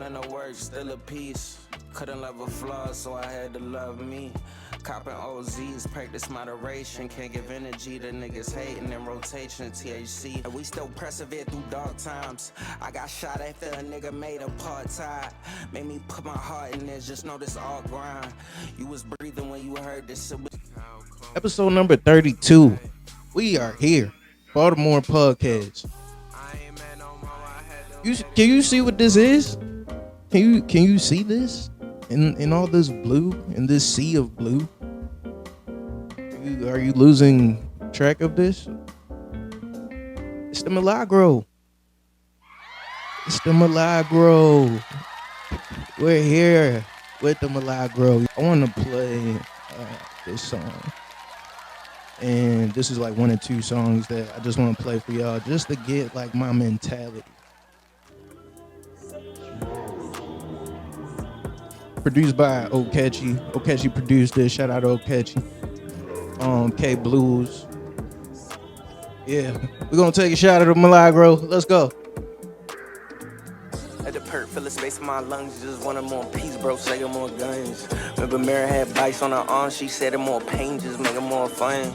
man of work, still a piece. Couldn't love a flaw, so I had to love me. Copping OZs, practice moderation. Can't give energy to niggas hating in rotation. THC. And we still persevere through dark times. I got shot after a nigga made apartheid. Made me put my heart in this, just know this all grind. You was breathing when you heard this. Episode number 32. We are here. Baltimore podcast. Can you see what this is? Can you see this? In all this blue, in this sea of blue? Are you losing track of this? It's the Milagro. It's the Milagro. We're here with the Milagro. I want to play this song. And this is like one or two songs that I just want to play for y'all just to get like my mentality. Produced by Okechi. Okechi produced this. Shout out to Okechi. K Blues. Yeah, we're gonna take a shot at the Milagro. Let's go. At the perk, fill the space in my lungs. Just wanted more peace, bro. Say more guns. Remember, Mary had bites on her arm. She said it more pain, just make it more fun.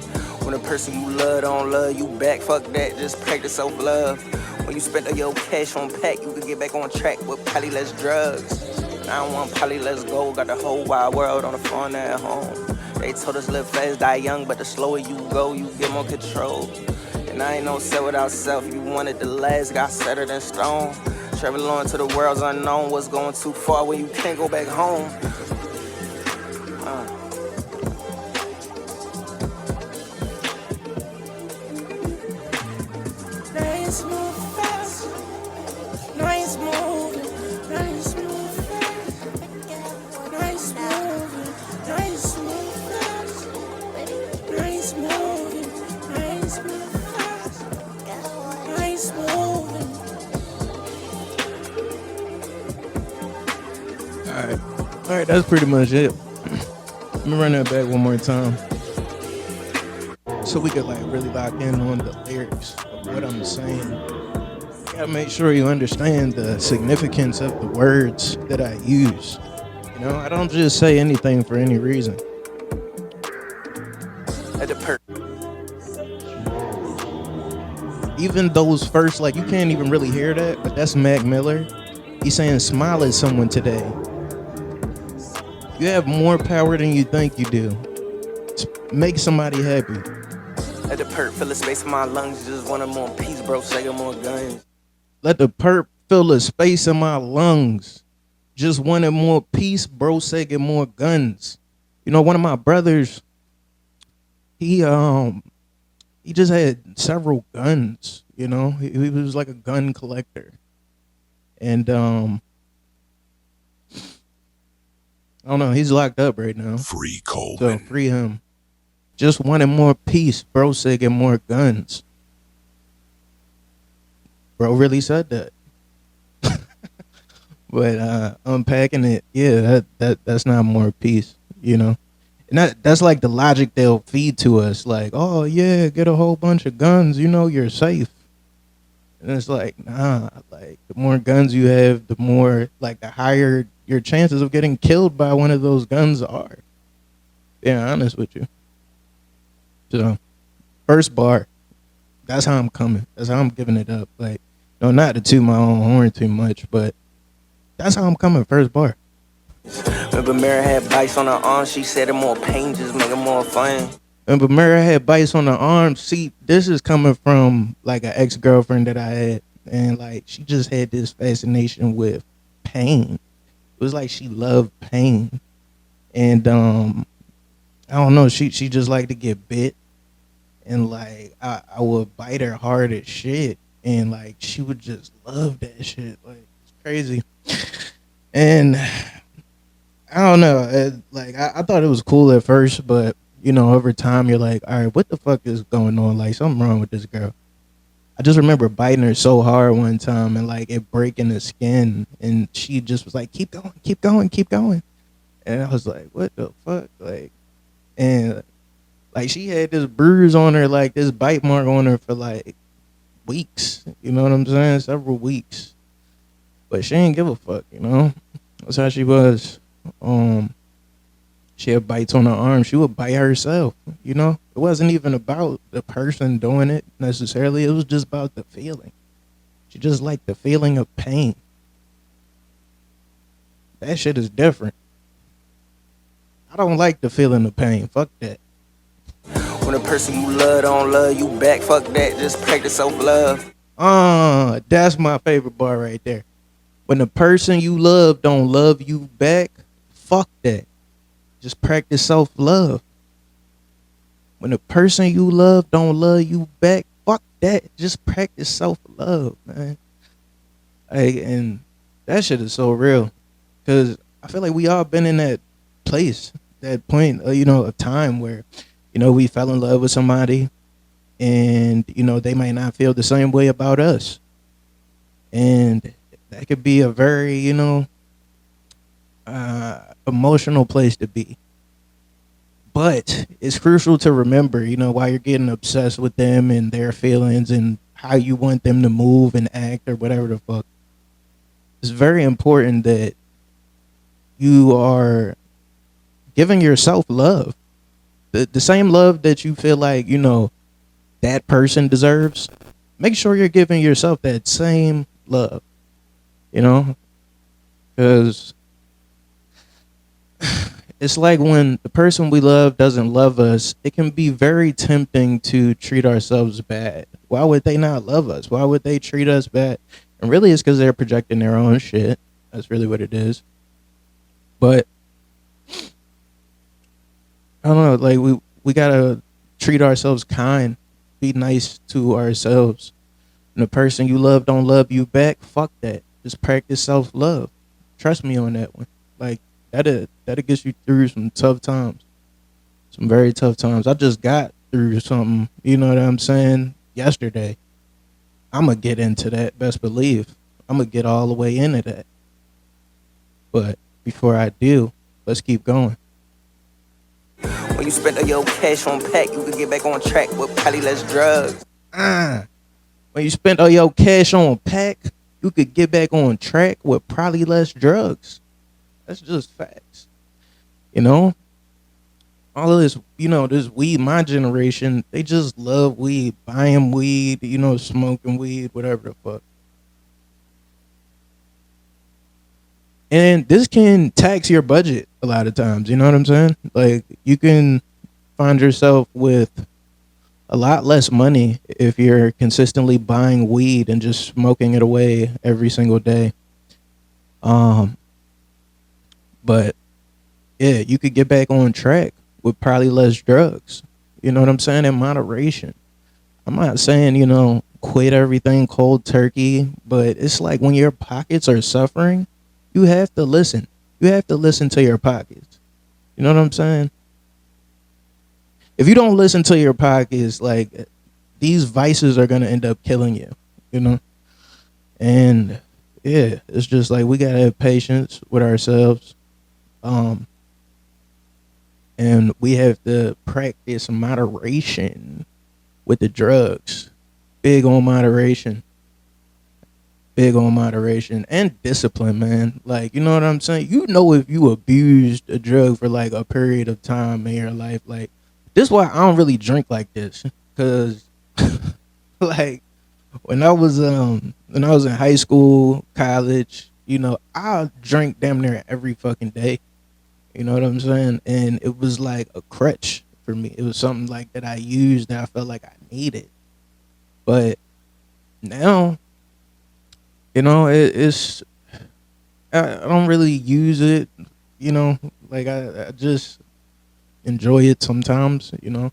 When the person you love don't love you back, fuck that. Just practice self-love. When you spend all your cash on pack, you can get back on track with probably less drugs. I don't want probably less gold. Got the whole wide world on the phone at home. They told us live fast, die young, but the slower you go, you get more control. And I ain't no set without self. You wanted the last, got settled in stone. Travel on to the world's unknown. What's going too far when you can't go back home? Nice move fast. Nice moving. Nice move fast. Nice moving. Nice move fast. Nice moving. Nice move fast. Nice moving. All right, that's pretty much it. Let me run that back one more time so we could like really lock in on the lyrics of what I'm saying. You gotta make sure you understand the significance of the words that I use. You know, I don't just say anything for any reason. At the perk. Even those first, like, you can't even really hear that, but that's Mac Miller. He's saying smile at someone today. You have more power than you think you do. Make somebody happy. At the perk, fill the space in my lungs. Just wanted more peace, bro. Say more guns. Let the perp fill the space in my lungs. Just wanted more peace, bro. Say get more guns. You know, one of my brothers, he just had several guns. You know, he was like a gun collector, and I don't know. He's locked up right now. Free Coleman. So free him. Just wanted more peace, bro. Say get more guns. Bro really said that. But unpacking it, yeah, that's not more peace, you know. And that's like the logic they'll feed to us, like, oh yeah, get a whole bunch of guns, you know, you're safe. And it's like, nah, like the more guns you have, the more, like, the higher your chances of getting killed by one of those guns are. Being honest with you. So, first bar, that's how I'm coming. That's how I'm giving it up. Like, no, not to toot my own horn too much, but that's how I'm coming. First bar. Remember, Mary had bites on her arm. She said it more pain, just make it more fun. Remember, Mary had bites on her arm. See, this is coming from like an ex-girlfriend that I had, and like she just had this fascination with pain. It was like she loved pain, and I don't know. She just liked to get bit, and like I would bite her hard as shit, and like she would just love that shit. Like, it's crazy. And I don't know. I thought it was cool at first, but you know, over time you're like, all right, what the fuck is going on? Like, something wrong with this girl. I just remember biting her so hard one time and like it breaking the skin, and she just was like, keep going, keep going, keep going. And I was like, what the fuck? Like, and like she had this bruise on her, like this bite mark on her for like weeks. You know what I'm saying? Several weeks. but she didn't give a fuck, you know. That's how she was. Um, she had bites on her arm. She would bite herself, you know. It wasn't even about the person doing it necessarily. It was just about the feeling. She just liked the feeling of pain. That shit is different. I don't like the feeling of pain. Fuck that. When a person you love don't love you back, fuck that, just practice self-love. That's my favorite bar right there. When the person you love don't love you back, fuck that. Just practice self love. When the person you love don't love you back, fuck that. Just practice self love, man. Hey, and that shit is so real. Cause I feel like we all been in that place, that point, you know, of time where, you know, we fell in love with somebody, and you know they might not feel the same way about us, and that could be a very, you know, emotional place to be. But it's crucial to remember, you know, while you're getting obsessed with them and their feelings and how you want them to move and act or whatever the fuck, it's very important that you are giving yourself love. The same love that you feel like, you know, that person deserves. Make sure you're giving yourself that same love, you know? Because it's like when the person we love doesn't love us, it can be very tempting to treat ourselves bad. Why would they not love us? Why would they treat us bad? And really, it's because they're projecting their own shit. That's really what it is. But I don't know, like we gotta treat ourselves kind, be nice to ourselves. And the person you love don't love you back, fuck that. Just practice self love. Trust me on that one. Like that'll get you through some tough times. Some very tough times. I just got through something, you know what I'm saying, yesterday. I'ma get into that, best believe. I'ma get all the way into that. But before I do, let's keep going. When you spend all your cash on pack, you can get back on track with probably less drugs. Ah. When you spend all your cash on pack, you could get back on track with probably less drugs. That's just facts. You know, all of this, you know, this weed, my generation, they just love weed, buying weed, you know, smoking weed, whatever the fuck. And this can tax your budget a lot of times. You know what I'm saying? Like, you can find yourself with a lot less money if you're consistently buying weed and just smoking it away every single day. Um, but yeah, you could get back on track with probably less drugs. You know what I'm saying? In moderation. I'm not saying, you know, quit everything cold turkey, but it's like when your pockets are suffering, you have to listen. You have to listen to your pockets. You know what I'm saying? If you don't listen to your pockets, like, these vices are gonna end up killing you, you know? And yeah, it's just like we gotta have patience with ourselves. Um, and we have to practice moderation with the drugs. Big on moderation. Big on moderation and discipline, man. Like, you know what I'm saying? You know, if you abused a drug for like a period of time in your life, like, this is why I don't really drink like this. Cause like when I was in high school, college, you know, I drank damn near every fucking day. You know what I'm saying? And it was like a crutch for me. It was something like that I used that I felt like I needed. But now, you know, it's I don't really use it. You know, like I just enjoy it sometimes. You know,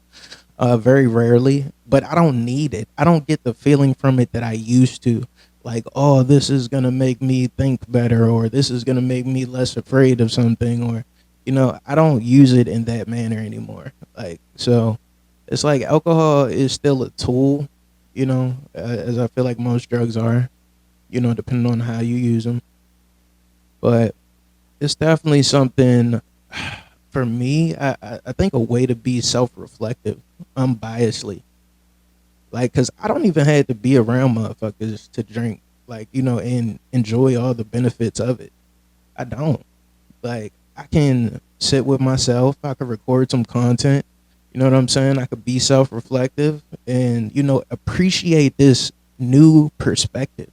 very rarely, but I don't need it. I don't get the feeling from it that I used to. Like, oh, this is gonna make me think better, or this is gonna make me less afraid of something, or, you know, I don't use it in that manner anymore. Like, so it's like alcohol is still a tool, you know, as I feel like most drugs are, you know, depending on how you use them. But it's definitely something for me. I think a way to be self reflective, unbiasedly. Like, cause I don't even have to be around motherfuckers to drink. like, and enjoy all the benefits of it. I don't. Like, I can sit with myself, I could record some content, you know what I'm saying? I could be self-reflective and, appreciate this new perspective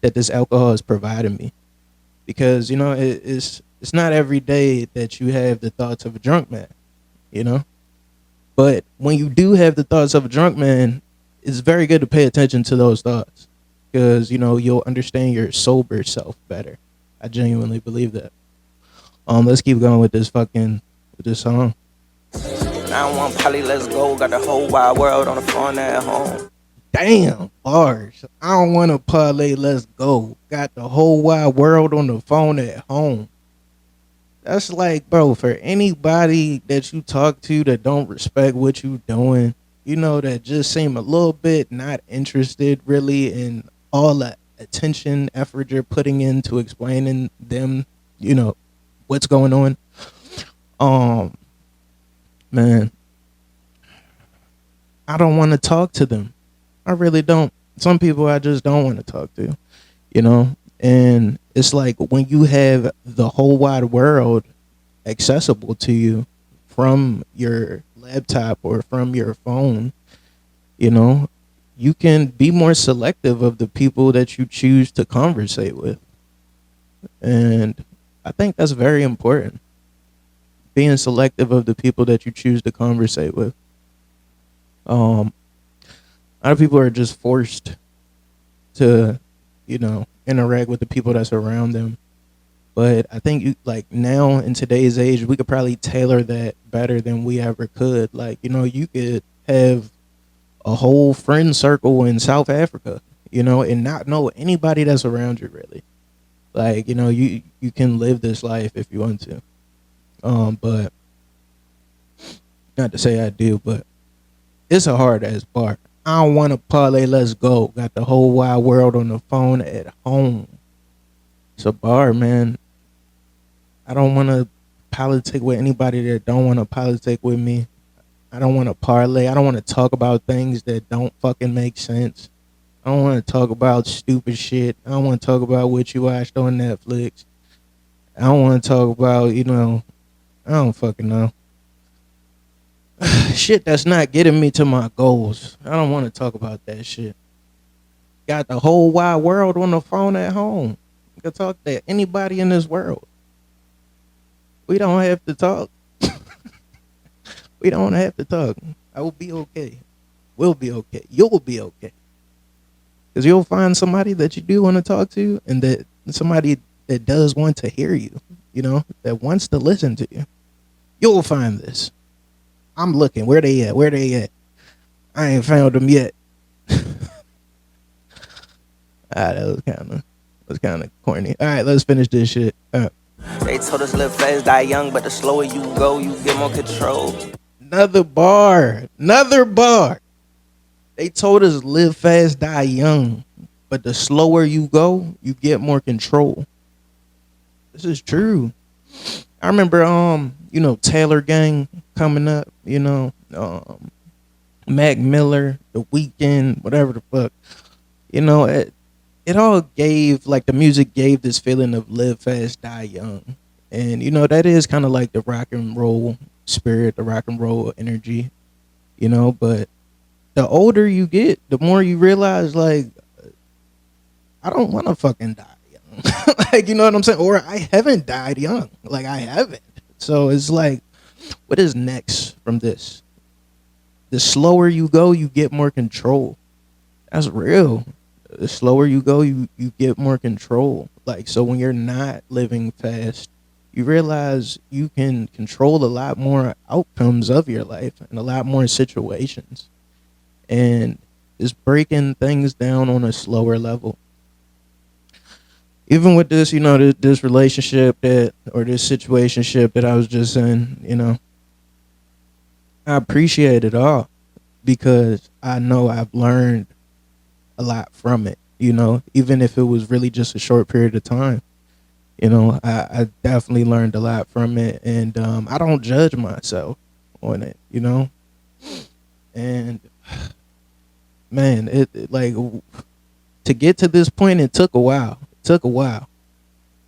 that this alcohol has provided me. Because, it's not every day that you have the thoughts of a drunk man, you know? But when you do have the thoughts of a drunk man, it's very good to pay attention to those thoughts because you'll understand your sober self better. I genuinely believe that. Let's keep going with this song. 9-1 Polly, let's go. Got the whole wide world on the phone at home. Damn bars. I don't want to parlay. Let's go. Got the whole wide world on the phone at home. That's like, bro, for anybody that you talk to that don't respect what you doing, that just seem a little bit not interested really in all the attention, effort you're putting into explaining them, what's going on. Um, man, I don't want to talk to them. I really don't. Some people I just don't want to talk to, you know? And it's like when you have the whole wide world accessible to you from your laptop or from your phone, you can be more selective of the people that you choose to conversate with. And I think that's very important. Being selective of the people that you choose to conversate with. A lot of people are just forced to, interact with the people that's around them. But I think like now in today's age, we could probably tailor that better than we ever could. Like, you could have a whole friend circle in South Africa, and not know anybody that's around you really. Like, you can live this life if you want to. But not to say I do, but it's a hard ass bar. I don't want to parlay. Let's go. Got the whole wide world on the phone at home. It's a bar, man. I don't want to politic with anybody that don't want to politic with me. I don't want to parlay. I don't want to talk about things that don't fucking make sense. I don't want to talk about stupid shit. I don't want to talk about what you watched on Netflix. I don't want to talk about, I don't fucking know. Shit that's not getting me to my goals. I don't want to talk about that shit. Got the whole wide world on the phone at home. You can talk to anybody in this world. We don't have to talk. We don't have to talk. I will be okay. We'll be okay. You'll be okay. Because you'll find somebody that you do want to talk to and that somebody that does want to hear you, that wants to listen to you. You'll find this. I'm looking. Where they at? Where they at? I ain't found them yet. That was kind of corny. All right, let's finish this shit. They told us live fast, die young, but the slower you go, you get more control. Another bar. They told us live fast, die young, but the slower you go, you get more control. This is true. I remember, Taylor Gang coming up, Mac Miller, The Weeknd, whatever the fuck. It all gave, like, the music gave this feeling of live fast, die young. And, that is kind of like the rock and roll spirit, the rock and roll energy, but the older you get, the more you realize, like, I don't want to fucking die young. Like, you know what I'm saying? Or I haven't died young. Like, I haven't. So it's like, what is next from this? The slower you go, you get more control. That's real. The slower you go, you get more control. Like, so when you're not living fast, you realize you can control a lot more outcomes of your life and a lot more situations. And just breaking things down on a slower level. Even with this, this relationship or this situationship that I was just in, I appreciate it all because I know I've learned a lot from it, even if it was really just a short period of time. I definitely learned a lot from it, and I don't judge myself on it, and man, it like to to get to this point, it took a while. It took a while.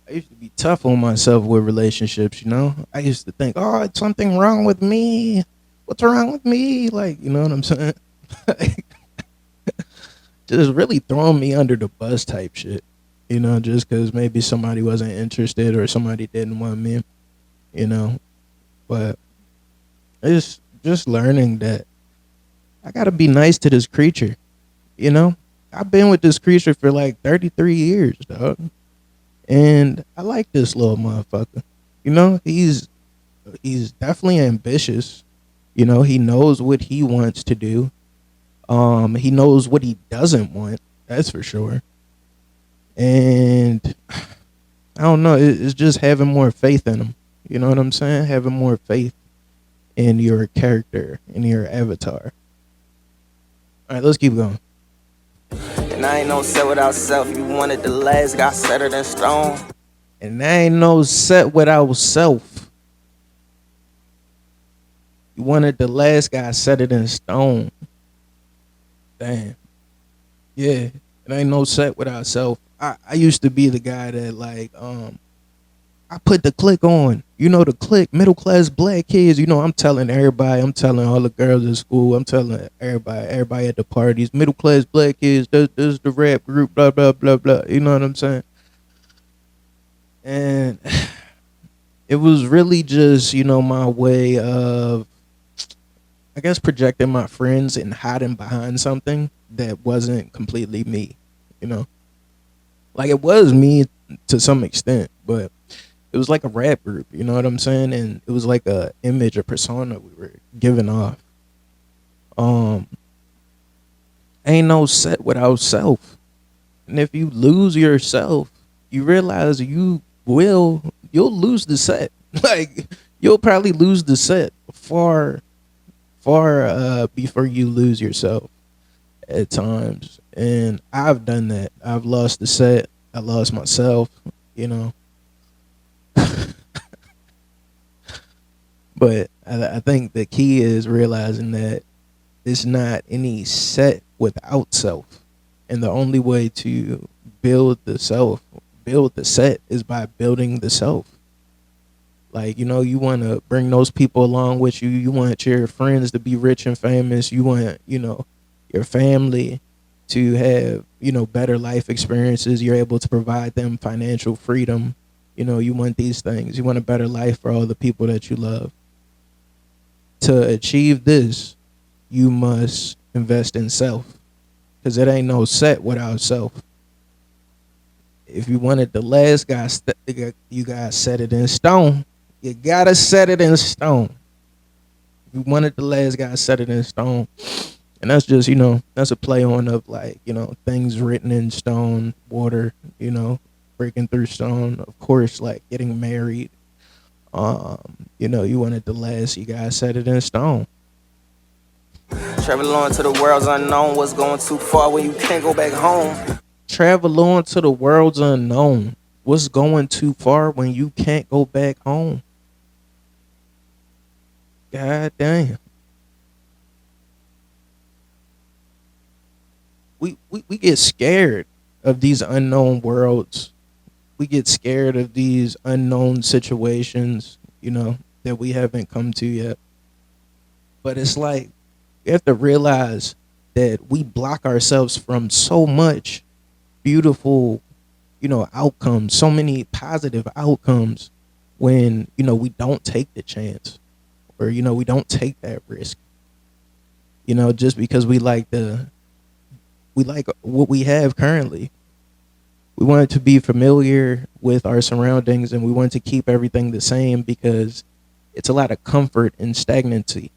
I used to be tough on myself with relationships, you know? I used to think, oh, it's something wrong with me. What's wrong with me? Like, you know what I'm saying? Just really throwing me under the bus type shit, you know, just because maybe somebody wasn't interested or somebody didn't want me, you know? But it's just learning that I gotta be nice to this creature, you know? I've been with this creature for like 33 years, dog. And I like this little motherfucker. You know, he's definitely ambitious. You know, he knows what he wants to do. He knows what he doesn't want. That's for sure. And I don't know. It's just having more faith in him. You know what I'm saying? Having more faith in your character, in your avatar. All right, let's keep going. And I ain't no set without self. You wanted the last, got set it in stone. And I ain't no set without self. You wanted the last guy set it in stone. Damn. Yeah. It ain't no set without self. I used to be the guy that like I put the click on. You know the click, middle class black kids, you know, I'm telling everybody, I'm telling all the girls in school, I'm telling everybody at the parties, middle class black kids, this is the rap group, blah blah blah blah. You know what I'm saying? And it was really just, you know, my way of I guess projecting my friends and hiding behind something that wasn't completely me, you know? Like it was me to some extent, but it was like a rap group, you know what I'm saying? And it was like a image, a persona we were giving off. Um, ain't no set without self. And if you lose yourself, you realize you'll lose the set. Like you'll probably lose the set far before you lose yourself at times. And I've done that. I've lost the set. I lost myself, you know. But I think the key is realizing that it's not any set without self. And the only way to build the self, build the set is by building the self. Like, you know, you want to bring those people along with you. You want your friends to be rich and famous. You want, you know, your family to have, you know, better life experiences. You're able to provide them financial freedom. You know, you want these things. You want a better life for all the people that you love. To achieve this, you must invest in self because it ain't no set without self. If you wanted the last guy, you gotta set it in stone. You gotta set it in stone. If you wanted the last guy, set it in stone. And that's just, you know, that's a play on of like, you know, things written in stone, water, you know, breaking through stone. Of course, like getting married. You know, you wanted the last, you gotta set it in stone. Travel on to the world's unknown. What's going too far when you can't go back home? Travel on to the world's unknown. What's going too far when you can't go back home? God damn. We get scared of these unknown worlds. We get scared of these unknown situations, you know, that we haven't come to yet. But it's like you have to realize that we block ourselves from so much beautiful, you know, outcomes, so many positive outcomes when, you know, we don't take the chance or, you know, we don't take that risk. You know, just because we like what we have currently. We want to be familiar with our surroundings and we want to keep everything the same because it's a lot of comfort and stagnancy,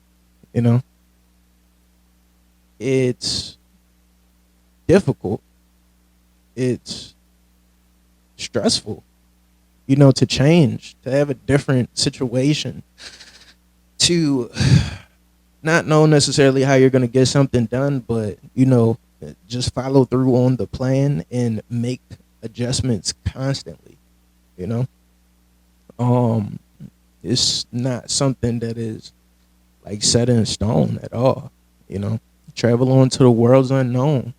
you know? It's difficult. It's stressful, you know, to change, to have a different situation, to not know necessarily how you're going to get something done, but, you know, just follow through on the plan and make adjustments constantly, you know? Um, it's not something that is like set in stone at all, you know? Travel on to the world's unknown.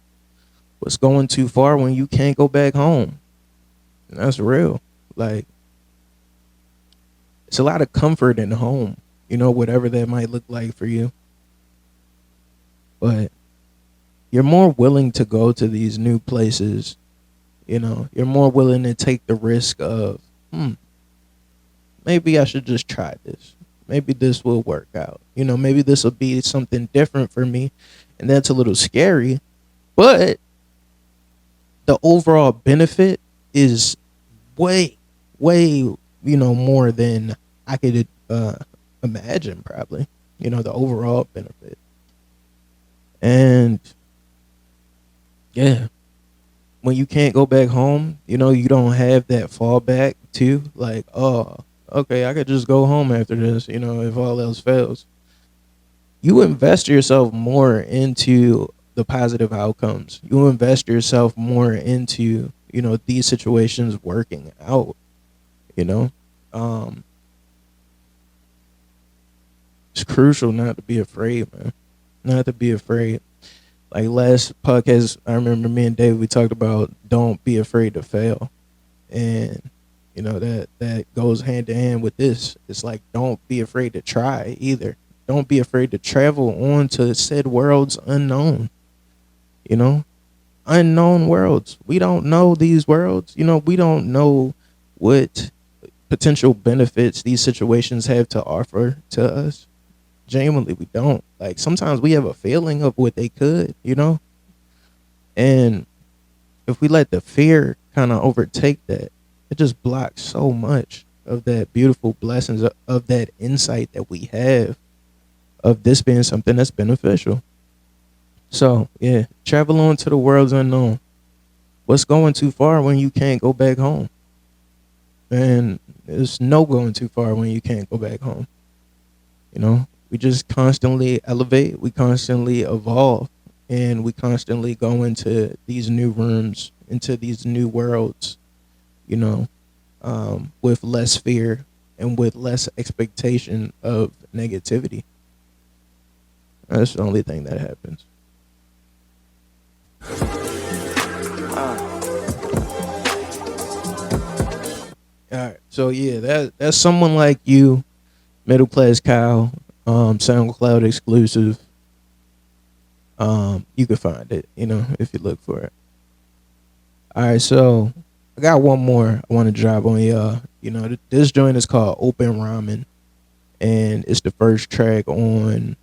What's going too far when you can't go back home? And that's real. Like, it's a lot of comfort in home, whatever that might look like for you. But you're more willing to go to these new places. You're more willing to take the risk of, maybe I should just try this. Maybe this will work out. Maybe this will be something different for me. And that's a little scary. But the overall benefit is way, way, more than I could imagine, probably. The overall benefit. And yeah, when you can't go back home, you don't have that fallback too. Like, oh, okay, I could just go home after this, if all else fails. You invest yourself more into the positive outcomes. You invest yourself more into, these situations working out, you know? Um, it's crucial not to be afraid, man. Not to be afraid. Like last podcast, I remember me and Dave, we talked about don't be afraid to fail. And that goes hand in hand with this. It's like don't be afraid to try either. Don't be afraid to travel on to said worlds unknown. You know, unknown worlds. We don't know these worlds. We don't know what potential benefits these situations have to offer to us. Genuinely, we don't. Like sometimes we have a feeling of what they could, and if we let the fear kind of overtake that, it just blocks so much of that beautiful blessings of that insight that we have of this being something that's beneficial. So yeah, travel on to the world's unknown. What's going too far when you can't go back home? And there's no going too far when you can't go back home. We just constantly elevate, we constantly evolve, and we constantly go into these new rooms, into these new worlds, with less fear and with less expectation of negativity. That's the only thing that happens. All right. So yeah, that's someone like you, middle class Kyle, SoundCloud exclusive. You can find it, if you look for it. All right, so I got one more I want to drop on y'all. This joint is called Open Ramen, and it's the first track on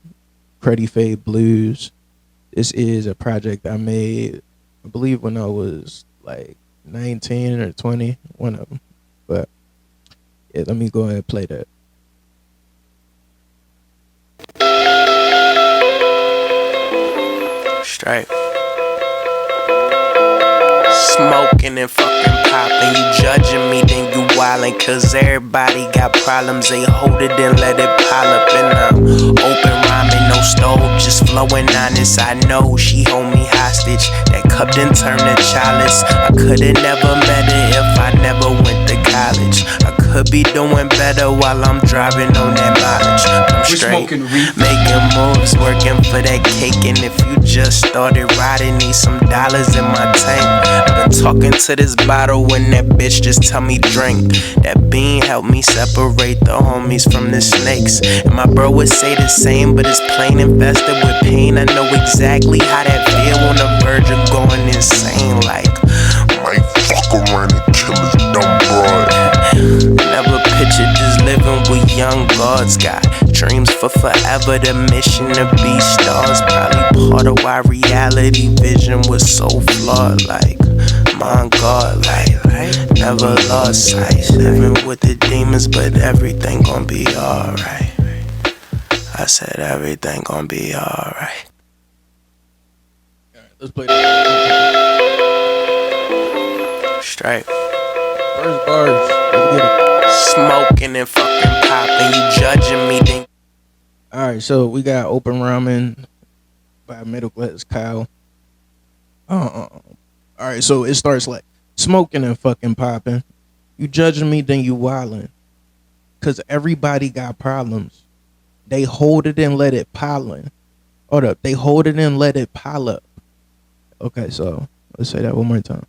Cruddy Fade Blues. This is a project I made, I believe, when I was like 19 or 20, one of them. But yeah, let me go ahead and play that. Straight. Smoking and fucking popping. You judging me, then you wildin'. Cause everybody got problems. They hold it and let it pile up. And I'm open rhyming, no stove, just flowing honest. I know she hold me hostage. That cup didn't turn to chalice. I could've never met her if I never went to college. I could be doing better while I'm driving on that mileage. I'm straight, making moves, working for that cake. And if you just started riding, need some dollars in my tank. I've been talking to this bottle when that bitch just tell me drink. That bean helped me separate the homies from the snakes. And my bro would say the same, but it's plain infested with pain. I know exactly how that feel on the verge of going insane. Like, might fuck around and kill his dumb broad. Never pictured just living with young gods. Got dreams for forever, the mission to be stars. Probably part of why reality vision was so flawed. Like, my God, like, never lost sight. Living with the demons, but everything gon' be alright. I said everything gon' be alright. Alright, let's play that. Straight. First bars. Let's get it. Smoking and fucking popping. You judging me, then. Alright, so we got Open Ramen by Middle Class Kyle. Alright, so it starts like smoking and fucking popping. You judging me, then you wildin'. Cause everybody got problems. They hold it and let it pile in. Hold up. They hold it and let it pile up. Okay, so Let's say that one more time.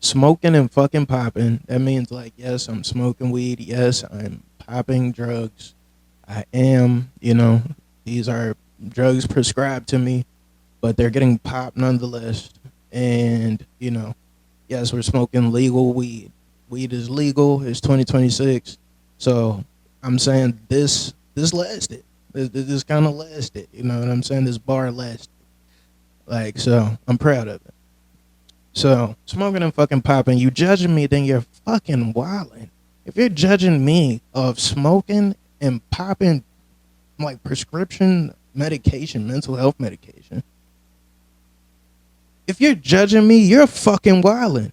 Smoking and fucking popping. That means like, yes, I'm smoking weed. Yes, I'm popping drugs. I am, these are drugs prescribed to me, but they're getting popped nonetheless. And, yes, we're smoking legal weed. Weed is legal. It's 2026. So I'm saying this lasted. This kind of lasted. You know what I'm saying? This bar lasted. Like, so I'm proud of it. So smoking and fucking popping, you judging me, then you're fucking wilding. If you're judging me of smoking and popping like prescription medication, mental health medication, if you're judging me, you're fucking wilding.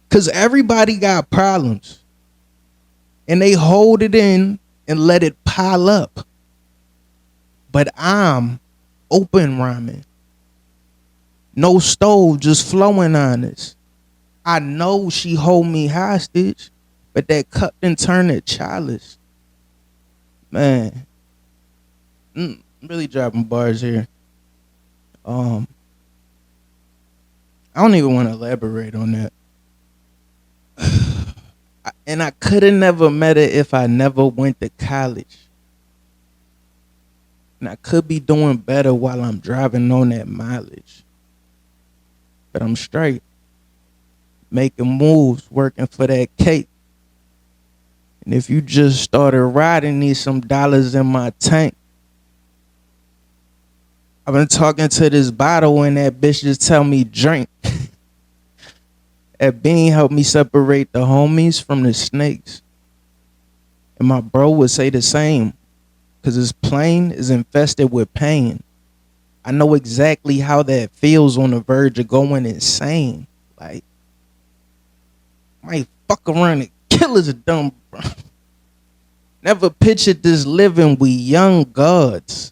Cause everybody got problems. And they hold it in and let it pile up. But I'm open rhyming. No stove, just flowing on this. I know she hold me hostage, but that cup didn't turn it childish. Man, really dropping bars here. I don't even want to elaborate on that. And I could have never met it if I never went to college. And I could be doing better while I'm driving on that mileage. But I'm straight. Making moves, working for that cake. And if you just started riding, need some dollars in my tank. I've been talking to this bottle and that bitch just tell me drink. That bean helped me separate the homies from the snakes. And my bro would say the same. Cause his plane is infested with pain. I know exactly how that feels on the verge of going insane. Like, might fuck around and kill his dumb bro. Never pictured this living, we young gods.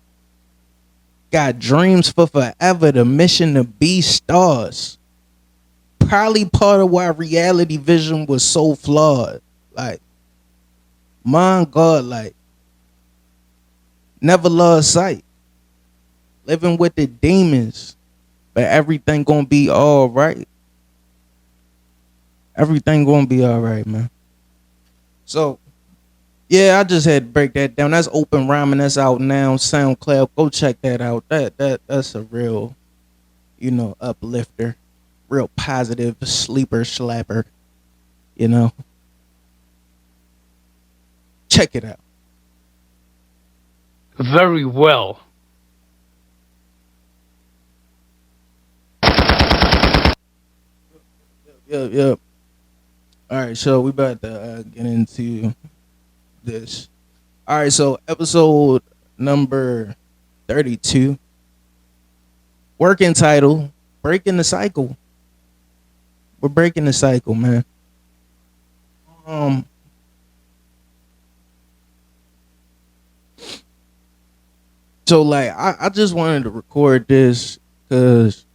Got dreams for forever, the mission to be stars. Probably part of why reality vision was so flawed. Like, my God, like, never lost sight. Living with the demons, but everything gonna be all right. Everything gonna be all right, man. So, yeah, I just had to break that down. That's open rhyming. That's out now. SoundCloud. Go check that out. That's a real, uplifter, real positive sleeper slapper. You know, check it out. Very well. Yep. All right, so we about to get into this. All right, so episode number 32. Working title, Breaking the Cycle. We're breaking the cycle, man. So like I just wanted to record this because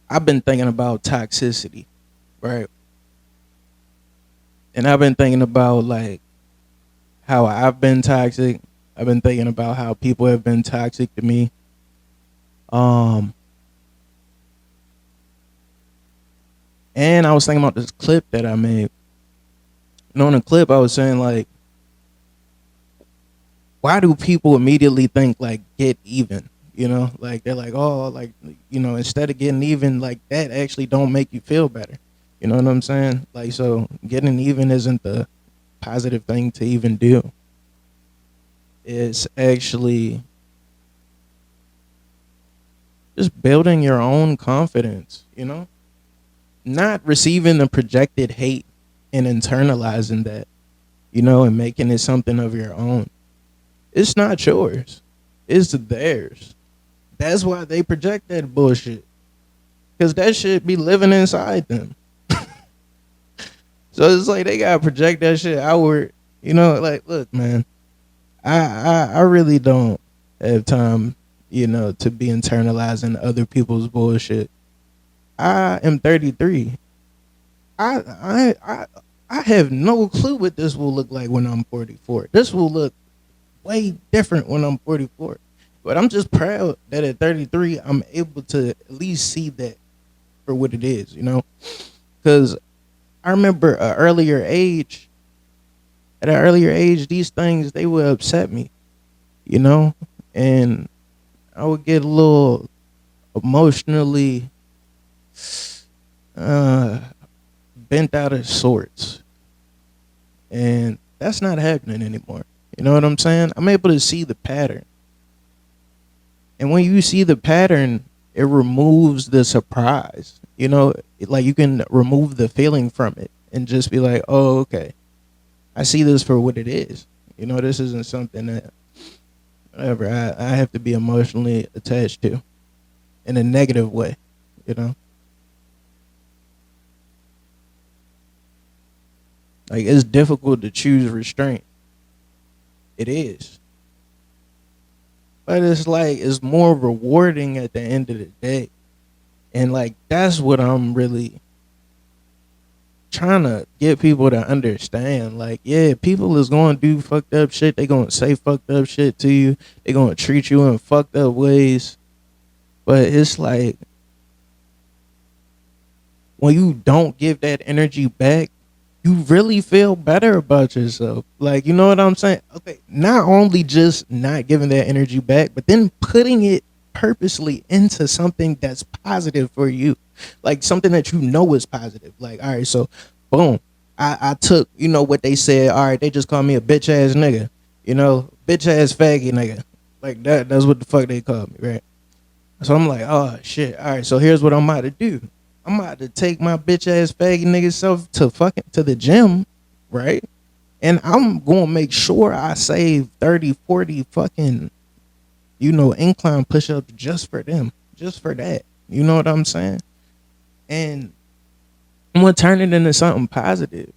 I've been thinking about toxicity, right? And I've been thinking about like how I've been toxic. I've been thinking about how people have been toxic to me. And I was thinking about this clip that I made. In the clip I was saying like, why do people immediately think like get even? Like they're like, oh, like, instead of getting even, like that actually don't make you feel better. You know what I'm saying? Like, so getting even isn't the positive thing to even do. It's actually just building your own confidence, not receiving the projected hate and internalizing that, and making it something of your own. It's not yours. It's theirs. That's why they project that bullshit. Because that shit be living inside them. So it's like they gotta project that shit outward. Like, look, man, I really don't have time, to be internalizing other people's bullshit. I am 33. I have no clue what this will look like when I'm 44. This will look way different when I'm 44. But I'm just proud that at 33, I'm able to at least see that for what it is, you know? Because I remember at an earlier age, these things, they would upset me, you know? And I would get a little emotionally uh, bent out of sorts. And that's not happening anymore. You know what I'm saying? I'm able to see the pattern. And when you see the pattern, it removes the surprise. You know, like you can remove the feeling from it and just be like, oh, okay, I see this for what it is. You know, this isn't something that whatever I have to be emotionally attached to in a negative way, you know? Like it's difficult to choose restraint. It is. But it's like it's more rewarding at the end of the day. And like that's what I'm really trying to get people to understand. Like, yeah, people is gonna do fucked up shit. They gonna say fucked up shit to you. They gonna treat you in fucked up ways. But it's like when you don't give that energy back, you really feel better about yourself. Like, you know what I'm saying? Okay, not only just not giving that energy back, but then putting it purposely into something that's positive for you. Like something that you know is positive. Like, all right, so boom. I took, you know what they said, all right, they just called me a bitch ass nigga. You know, bitch ass faggy nigga. Like that's what the fuck they called me, right? So I'm like, oh shit. All right, so here's what I'm about to do. I'm about to take my bitch ass faggy nigga self to fucking to the gym, right? And I'm gonna make sure I save 30, 40 fucking, you know, incline push ups just for them. Just for that. You know what I'm saying? And I'm gonna turn it into something positive,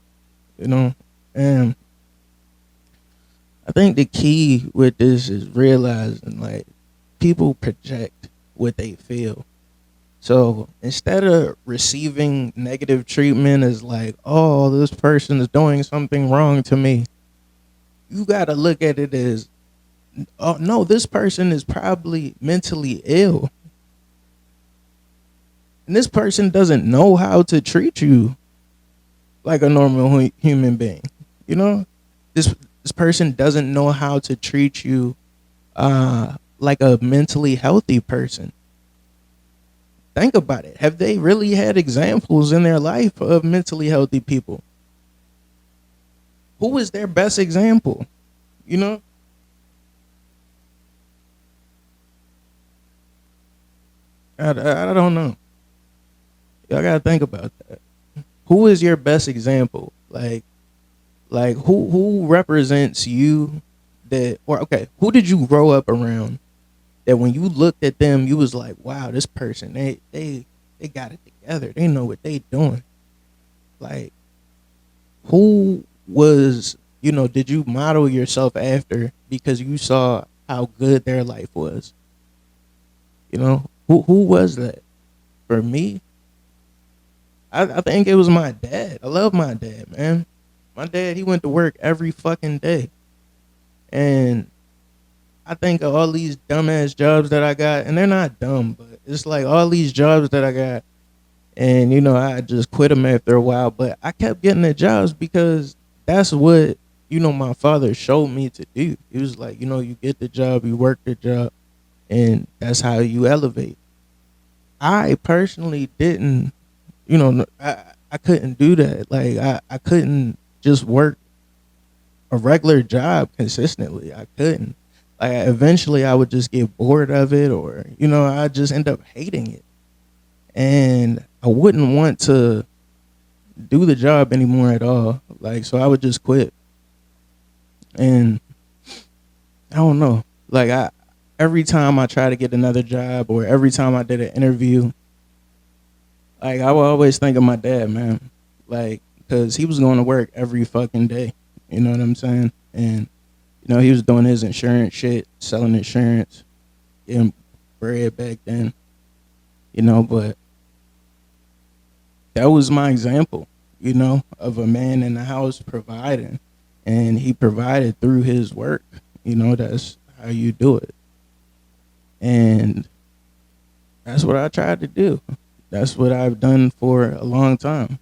you know? And I think the key with this is realizing like people project what they feel. So instead of receiving negative treatment as like, oh, this person is doing something wrong to me, you got to look at it as, oh, no, this person is probably mentally ill. And this person doesn't know how to treat you like a normal human being. You know, this person doesn't know how to treat you like a mentally healthy person. Think about it. Have they really had examples in their life of mentally healthy people? Who is their best example? You know? I don't know. Y'all gotta think about that. Who is your best example? Like who represents you that or okay, who did you grow up around that when you looked at them you was like, wow, this person, they got it together. They know what they doing. Like who was, you know, did you model yourself after because you saw how good their life was? You know, who was that? For me, I think it was my dad. I love my dad, man. My dad, he went to work every fucking day. And I think of all these dumbass jobs that I got, and they're not dumb, but it's like all these jobs that I got, and you know, I just quit them after a while. But I kept getting the jobs because that's what, you know, my father showed me to do. He was like, you know, you get the job, you work the job, and that's how you elevate. I personally didn't, you know, I couldn't do that. Like I couldn't just work a regular job consistently. I couldn't. Like eventually I would just get bored of it or, you know, I just end up hating it. And I wouldn't want to do the job anymore at all. Like so I would just quit. And I don't know. Like I every time I try to get another job or every time I did an interview, like I would always think of my dad, man. Like because he was going to work every fucking day. You know what I'm saying? And you know he was doing his insurance shit, selling insurance, getting bread back then. You know, but that was my example. You know, of a man in the house providing, and he provided through his work. You know, that's how you do it. And that's what I tried to do. That's what I've done for a long time.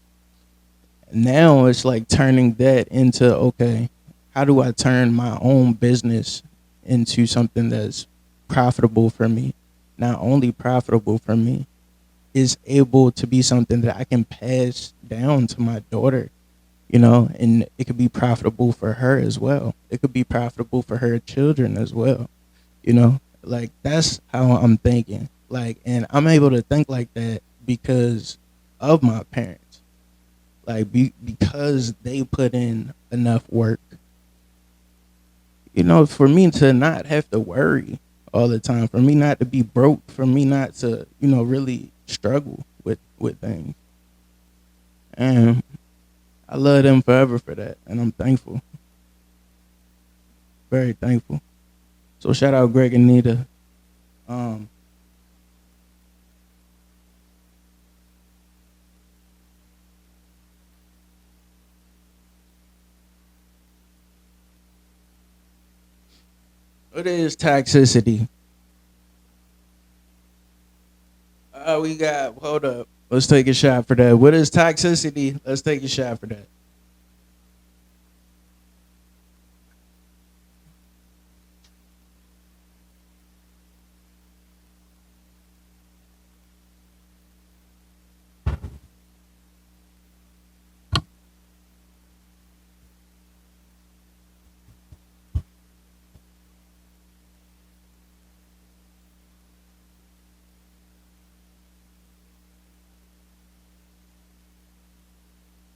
Now it's like turning that into, okay, how do I turn my own business into something that's profitable for me? Not only profitable for me, is able to be something that I can pass down to my daughter, and it could be profitable for her as well. It could be profitable for her children as well, like that's how I'm thinking. Like, and I'm able to think like that because of my parents, like because they put in enough work, for me to not have to worry all the time, for me not to be broke, for me not to, really struggle with things. And I love them forever for that, and I'm thankful, very thankful. So shout out Greg and Nita. Um, what is toxicity? We got. Hold up. Let's take a shot for that. What is toxicity? Let's take a shot for that.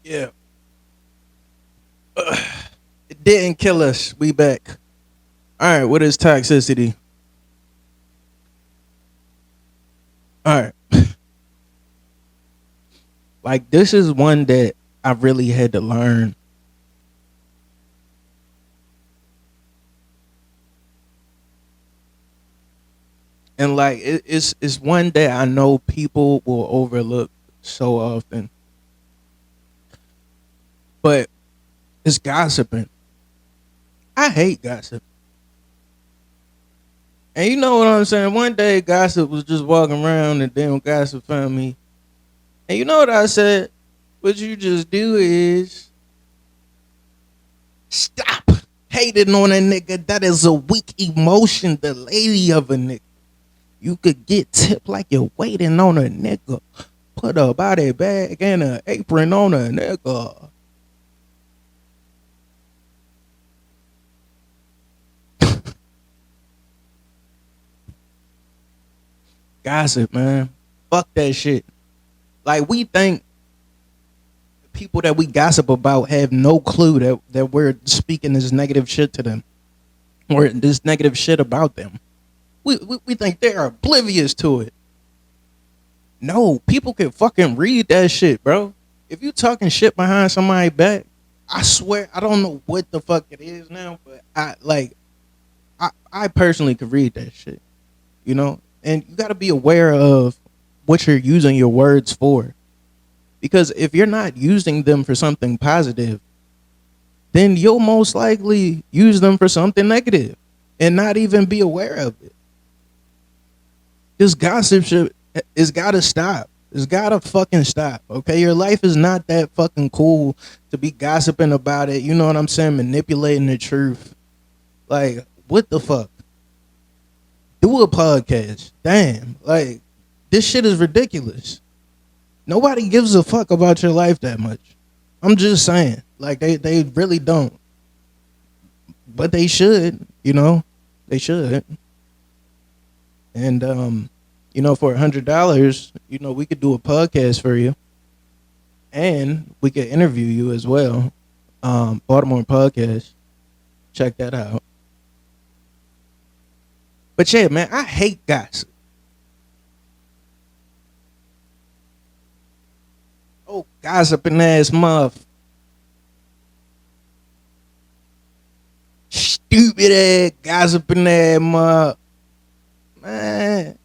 Yeah. It didn't kill us. We back. All right. What is toxicity? All right. Like, this is one that I really had to learn. And like it's one that I know people will overlook so often. But it's gossiping. I hate gossip. And you know what I'm saying? One day gossip was just walking around and then gossip found me. And you know what I said? What you just do is stop hating on a nigga. That is a weak emotion, the lady of a nigga. You could get tipped like you're waiting on a nigga. Put a body bag and an apron on a nigga. Gossip, man. Fuck that shit. Like, we think people that we gossip about have no clue that we're speaking this negative shit to them or this negative shit about them. We think they're oblivious to it. No, people can fucking read that shit, bro. If you talking shit behind somebody's back, I swear I don't know what the fuck it is now, but I personally could read that shit, And you got to be aware of what you're using your words for. Because if you're not using them for something positive, then you'll most likely use them for something negative and not even be aware of it. This gossip shit is gotta stop. It's gotta fucking stop. Okay, your life is not that fucking cool to be gossiping about it. You know what I'm saying? Manipulating the truth. Like, what the fuck? Do a podcast. Damn. Like, this shit is ridiculous. Nobody gives a fuck about your life that much. I'm just saying. Like, they really don't. But they should, They should. And for $100, we could do a podcast for you. And we could interview you as well. Baltimore podcast. Check that out. But yeah, man, I hate gossip. Oh, gossiping ass muff. Stupid ass gossiping ass muff. Man,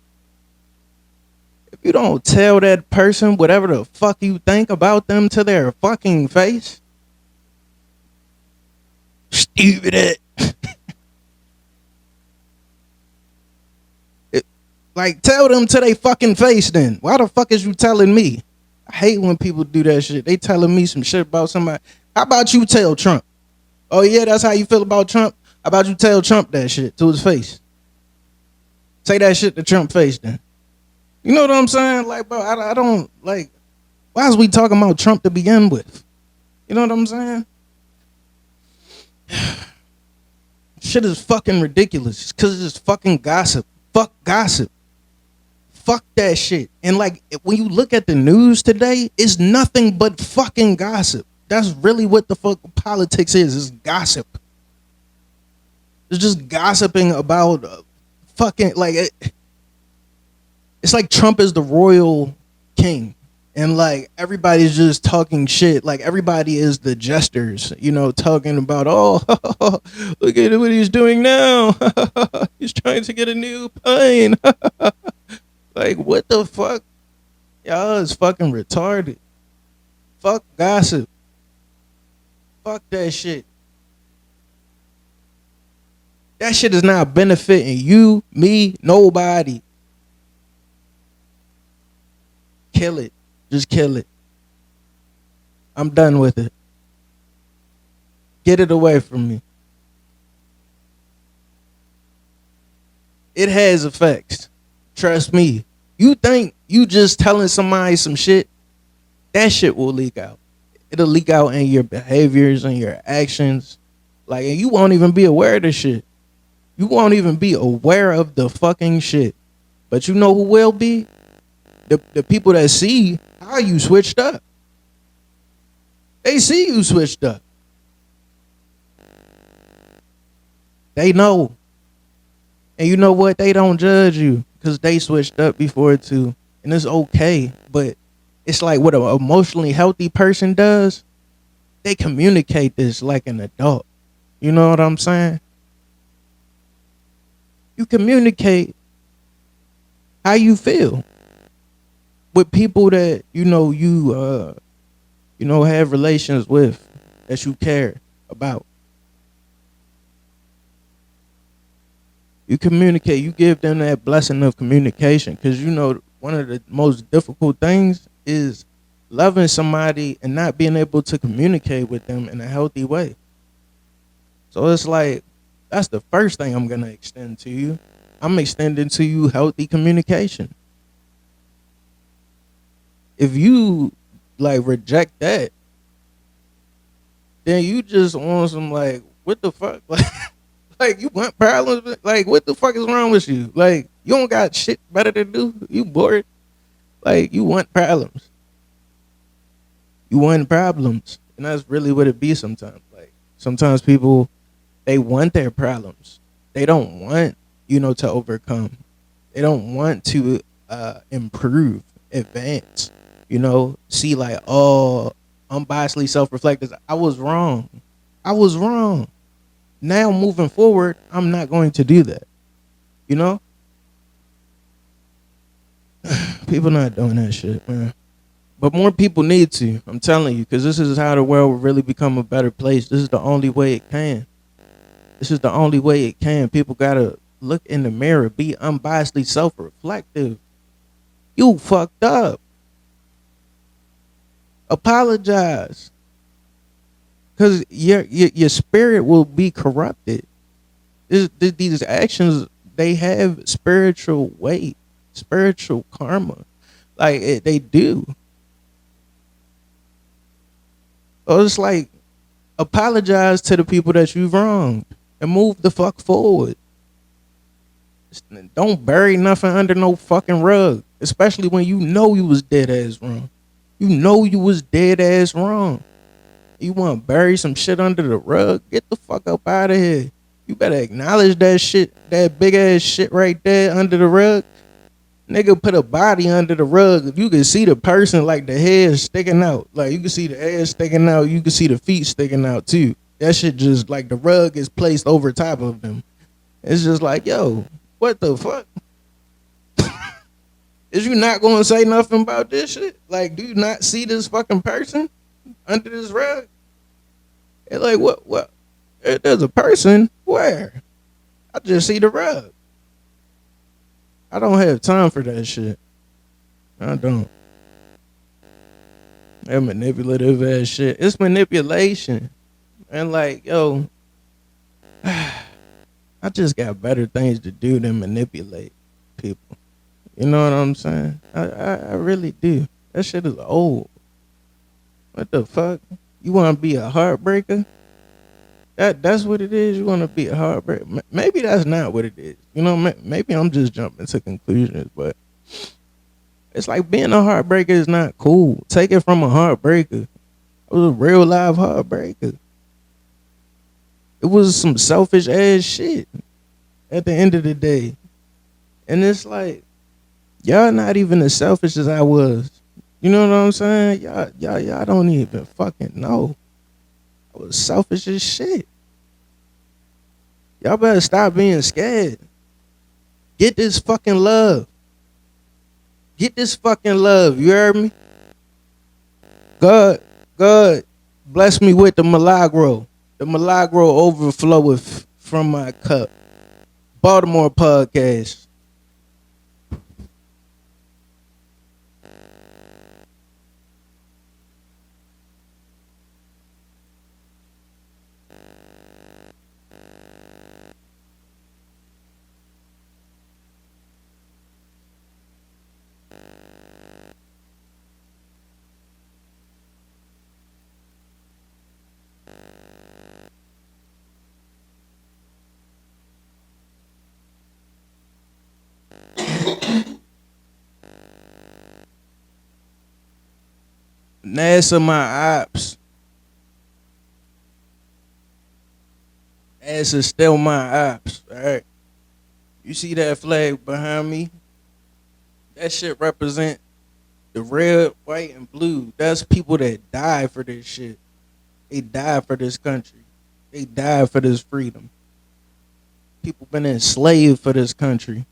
if you don't tell that person whatever the fuck you think about them to their fucking face, stupid ass. Like, tell them to they fucking face then. Why the fuck is you telling me? I hate when people do that shit. They telling me some shit about somebody. How about you tell Trump? Oh yeah, that's how you feel about Trump? How about you tell Trump that shit to his face? Say that shit to Trump face then. You know what I'm saying? Like, bro, I don't, like, why is we talking about Trump to begin with? You know what I'm saying? Shit is fucking ridiculous because it's fucking gossip. Fuck gossip. Fuck that shit. And like, when you look at the news today, it's nothing but fucking gossip. That's really what the fuck politics is. It's gossip. It's just gossiping about fucking, like, it's like Trump is the royal king. And like, everybody's just talking shit. Like, everybody is the jesters, you know, talking about, oh, look at what he's doing now. He's trying to get a new plane. Like, what the fuck? Y'all is fucking retarded. Fuck gossip. Fuck that shit. That shit is not benefiting you, me, nobody. Kill it. Just kill it. I'm done with it. Get it away from me. It has effects. Trust me. You think you just telling somebody some shit, that shit will leak out. It'll leak out in your behaviors and your actions. Like, and you won't even be aware of the shit. You won't even be aware of the fucking shit. But you know who will be? The people that see how you switched up. They see you switched up. They know. And you know what? They don't judge you because they switched up before too. And it's okay. But it's like what an emotionally healthy person does. They communicate this like an adult. You know what I'm saying? You communicate how you feel with people that you have relations with, that you care about. You communicate, you give them that blessing of communication, because you know one of the most difficult things is loving somebody and not being able to communicate with them in a healthy way. So it's like, that's the first thing I'm gonna extend to you. I'm extending to you healthy communication. If you like reject that, then you just on some like, what the fuck? Like you want problems? Like, what the fuck is wrong with you? Like, you don't got shit better to do? You bored? Like, you want problems. You want problems. And that's really what it be sometimes. Like, sometimes people, they want their problems. They don't want, to overcome. They don't want to improve, advance. See like, oh, unbiasedly self-reflective. I was wrong. Now moving forward, I'm not going to do that. People not doing that shit, man. But more people need to. I'm telling you, because this is how the world will really become a better place. This is the only way it can. People gotta look in the mirror, be unbiasedly self-reflective. You fucked up. Apologize. Because your spirit will be corrupted. These actions, they have spiritual weight, spiritual karma. Like, they do. So it's like, apologize to the people that you've wronged and move the fuck forward. Don't bury nothing under no fucking rug, especially when you know you was dead ass wrong. You know you was dead ass wrong. You want to bury some shit under the rug? Get the fuck up out of here. You better acknowledge that shit, that big ass shit right there under the rug. Nigga put a body under the rug. You can see the person, like the head sticking out. Like, you can see the head sticking out. You can see the feet sticking out too. That shit just like the rug is placed over top of them. It's just like, yo, what the fuck? Is you not going to say nothing about this shit? Like, do you not see this fucking person under this rug? And like, what? There's a person? Where? I just see the rug. I don't have time for that shit. I don't. That manipulative ass shit. It's manipulation. And like, yo, I just got better things to do than manipulate people. You know what I'm saying? I really do. That shit is old. What the fuck? You want to be a heartbreaker? That's what it is. You want to be a heartbreaker? Maybe that's not what it is. You know, maybe I'm just jumping to conclusions, but it's like being a heartbreaker is not cool. Take it from a heartbreaker. It was a real live heartbreaker. It was some selfish ass shit at the end of the day. And it's like, y'all not even as selfish as I was. You know what I'm saying? Y'all don't even fucking know. I was selfish as shit. Y'all better stop being scared. Get this fucking love. Get this fucking love. You heard me? God bless me with the Milagro. The Milagro overfloweth from my cup. Baltimore podcast. NASA my ops. NASA still my ops. Alright. You see that flag behind me? That shit represent the red, white, and blue. That's people that die for this shit. They die for this country. They die for this freedom. People been enslaved for this country.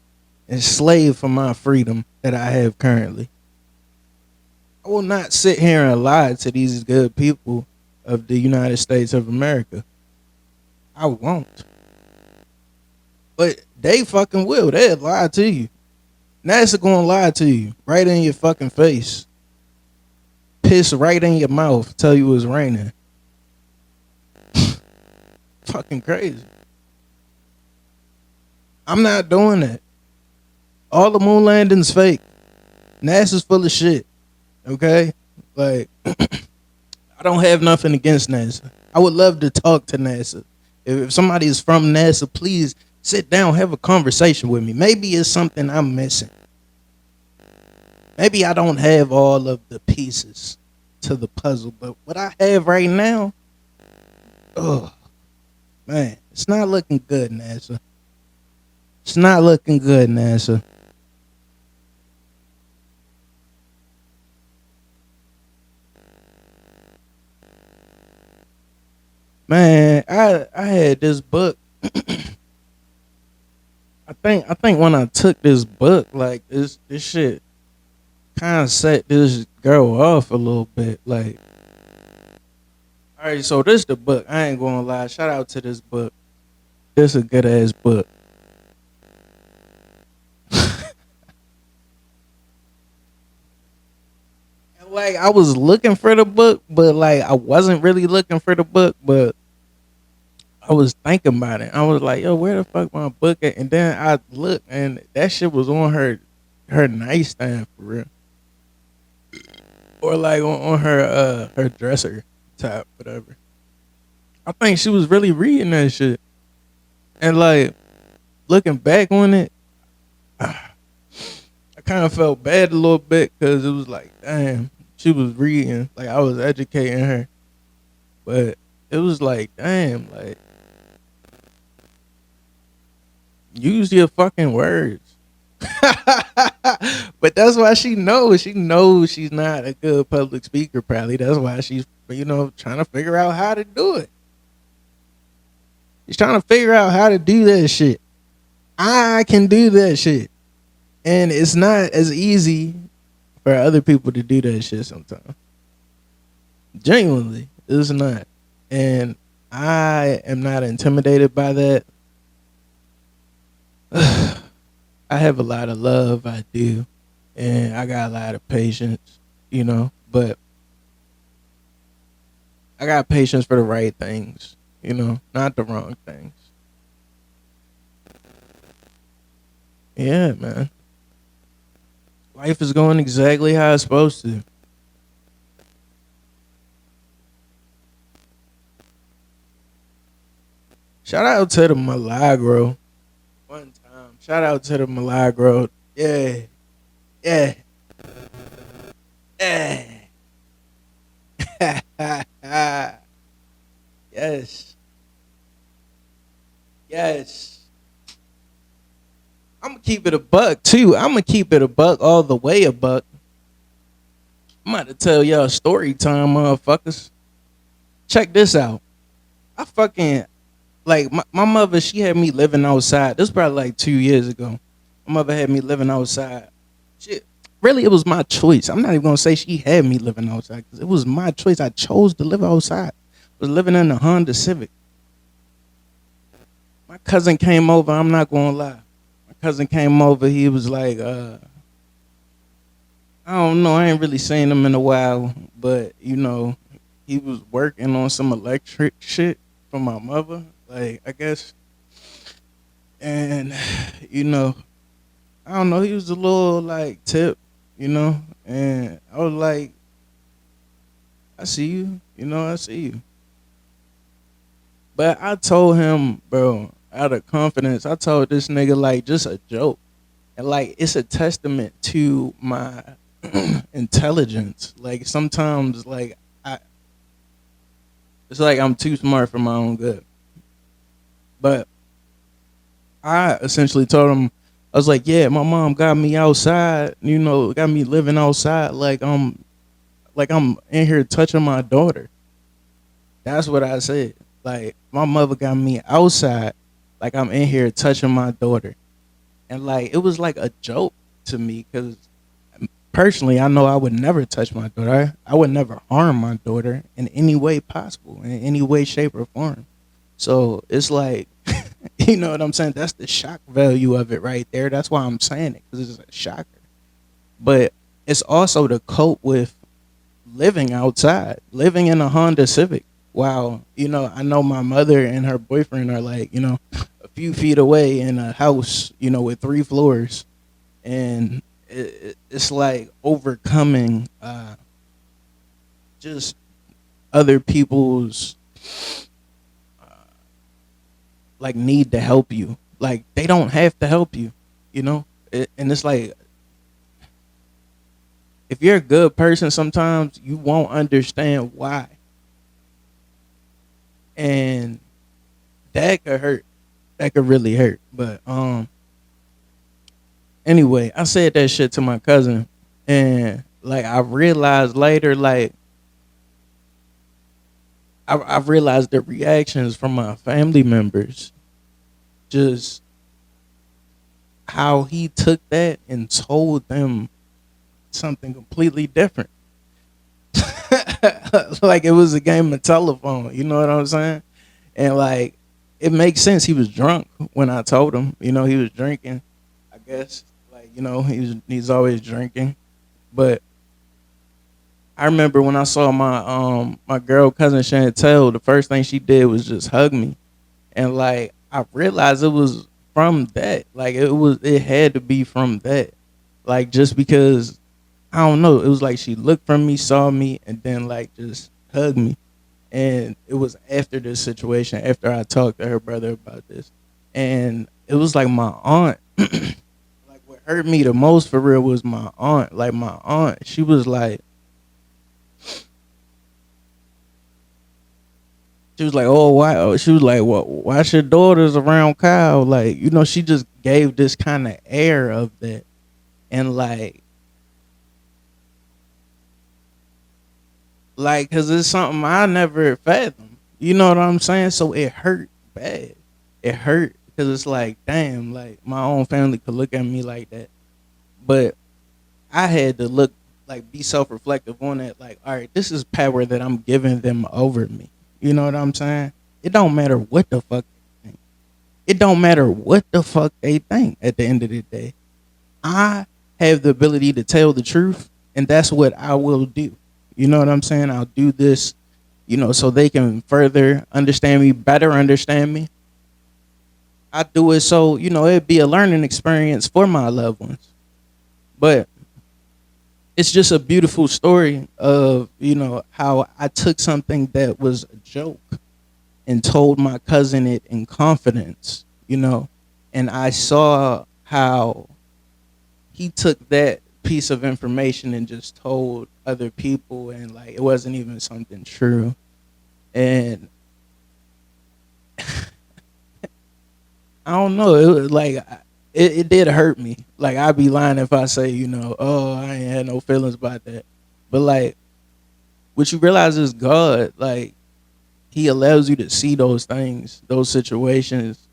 Enslaved for my freedom that I have currently. I will not sit here and lie to these good people of the United States of America. I won't. But they fucking will. They'll lie to you. NASA gonna lie to you right in your fucking face. Piss right in your mouth. Tell you it's raining. Fucking crazy. I'm not doing that. All the moon landings fake. NASA's full of shit. Okay? Like, I don't have nothing against NASA. I would love to talk to NASA. If somebody is from NASA, please sit down, have a conversation with me. Maybe it's something I'm missing. Maybe I don't have all of the pieces to the puzzle, but what I have right now, oh, man, it's not looking good, NASA. It's not looking good, NASA. Man, I had this book. I think when I took this book, like this shit kind of set this girl off a little bit. Like, all right, so this the book. I ain't gonna lie. Shout out to this book. This a good ass book. And like I was looking for the book, but like I wasn't really looking for the book, but I was thinking about it. I was like, yo, where the fuck my book at? And then I looked and that shit was on her nightstand for real. Or like on her dresser top, whatever. I think she was really reading that shit. And like looking back on it, I kind of felt bad a little bit because it was like, damn, she was reading, like I was educating her. But it was like, damn, like use your fucking words. But that's why she knows. She knows she's not a good public speaker, probably. That's why she's, trying to figure out how to do it. She's trying to figure out how to do that shit. I can do that shit. And it's not as easy for other people to do that shit sometimes. Genuinely, it's not. And I am not intimidated by that. I I have a lot of love, I do, and I got a lot of patience, but I got patience for the right things, not the wrong things. Yeah, man. Life is going exactly how it's supposed to. Shout out to the Milagro. One time. Shout out to the Milagro. Yeah. Yeah. Yeah. Yes. Yes. I'm gonna keep it a buck too. I'm gonna keep it a buck all the way a buck. I'm about to tell y'all story time, motherfuckers. Check this out. I fucking like my mother. She had me living outside. This was probably like 2 years ago. My mother had me living outside. Shit, really, it was my choice. I'm not even gonna say she had me living outside because it was my choice. I chose to live outside. I was living in a Honda Civic. My cousin came over. I'm not gonna lie. My cousin came over. He was like, I don't know. I ain't really seen him in a while, but he was working on some electric shit for my mother. Like I guess, and you know, I don't know. He was a little like tip, and I was like, I see you, I see you. But I told him, bro, out of confidence, I told this nigga like just a joke. And like it's a testament to my intelligence. Like sometimes like I it's like I'm too smart for my own good. But I essentially told him I was like, yeah, my mom got me outside, got me living outside like I'm in here touching my daughter. That's what I said. Like my mother got me outside like I'm in here touching my daughter. And like it was like a joke to me cuz personally I know I would never touch my daughter. I would never harm my daughter in any way possible, in any way shape or form. So it's like you know what I'm saying? That's the shock value of it right there. That's why I'm saying it cuz it's a shocker. But it's also to cope with living outside, living in a Honda Civic. Wow, I know my mother and her boyfriend are like, a few feet away in a house, with 3 floors, and it's like overcoming just other people's like need to help you. Like they don't have to help you, and it's like if you're a good person, sometimes you won't understand why, and that could hurt. That could really hurt. But anyway, I said that shit to my cousin, and like I realized later, like I realized the reactions from my family members, just how he took that and told them something completely different. Like it was a game of telephone, you know what I'm saying? And like it makes sense. He was drunk when I told him, he was drinking. I guess like he's always drinking. But I remember when I saw my girl cousin Chantel, the first thing she did was just hug me, and like I realized it was from that. Like it had to be from that. Like just because I don't know, it was like she looked from me, saw me, and then like just hugged me. And it was after this situation, after I talked to her brother about this, and it was like my aunt. Like what hurt me the most for real was my aunt. Like my aunt, she was like, oh why? Oh, she was like, well, why's your daughters around Kyle? Like she just gave this kind of air of that, and like, cause it's something I never fathomed. You know what I'm saying? So it hurt bad. It hurt because it's like, damn, like my own family could look at me like that, but I had to look like be self reflective on it. Like, all right, this is power that I'm giving them over me. You know what I'm saying? It don't matter what the fuck they think. It don't matter what the fuck they think at the end of the day. I have the ability to tell the truth, and that's what I will do. You know what I'm saying? I'll do this, so they can further understand me, better understand me. I do it so, it'd be a learning experience for my loved ones. But it's just a beautiful story of, how I took something that was a joke and told my cousin it in confidence, and I saw how he took that piece of information and just told other people, and like it wasn't even something true. And I don't know, it was like it did hurt me. Like I'd be lying if I say, oh, I ain't had no feelings about that. But like what you realize is God, like he allows you to see those things, those situations,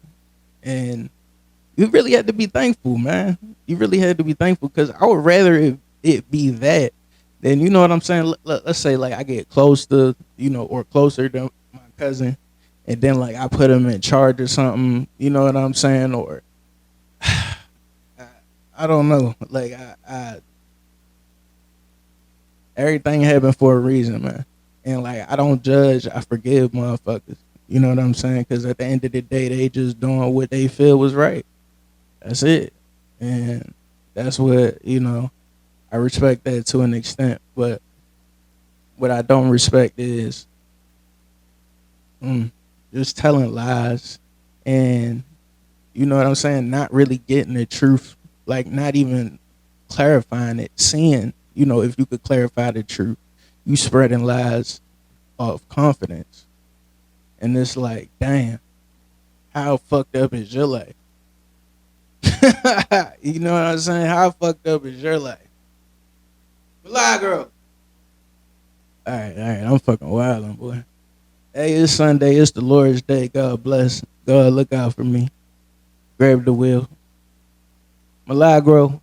and you really had to be thankful, man. You really had to be thankful because I would rather it be that than, you know what I'm saying. Let's say like I get close to, or closer to my cousin, and then like I put him in charge or something. You know what I'm saying? Or I, I don't know. Like I everything happened for a reason, man. And like I don't judge. I forgive motherfuckers. You know what I'm saying? Because at the end of the day, they just doing what they feel was right. That's it. And that's what, I respect that to an extent. But what I don't respect is mm, just telling lies and, you know what I'm saying, not really getting the truth, like not even clarifying it, seeing, if you could clarify the truth, you spreading lies of confidence. And it's like, damn, how fucked up is your life? You know what I'm saying? How fucked up is your life? Lie, girl. All right, I'm fucking wildin', boy. Hey, it's Sunday. It's the Lord's Day. God bless. God look out for me. Grab the wheel. Milagro.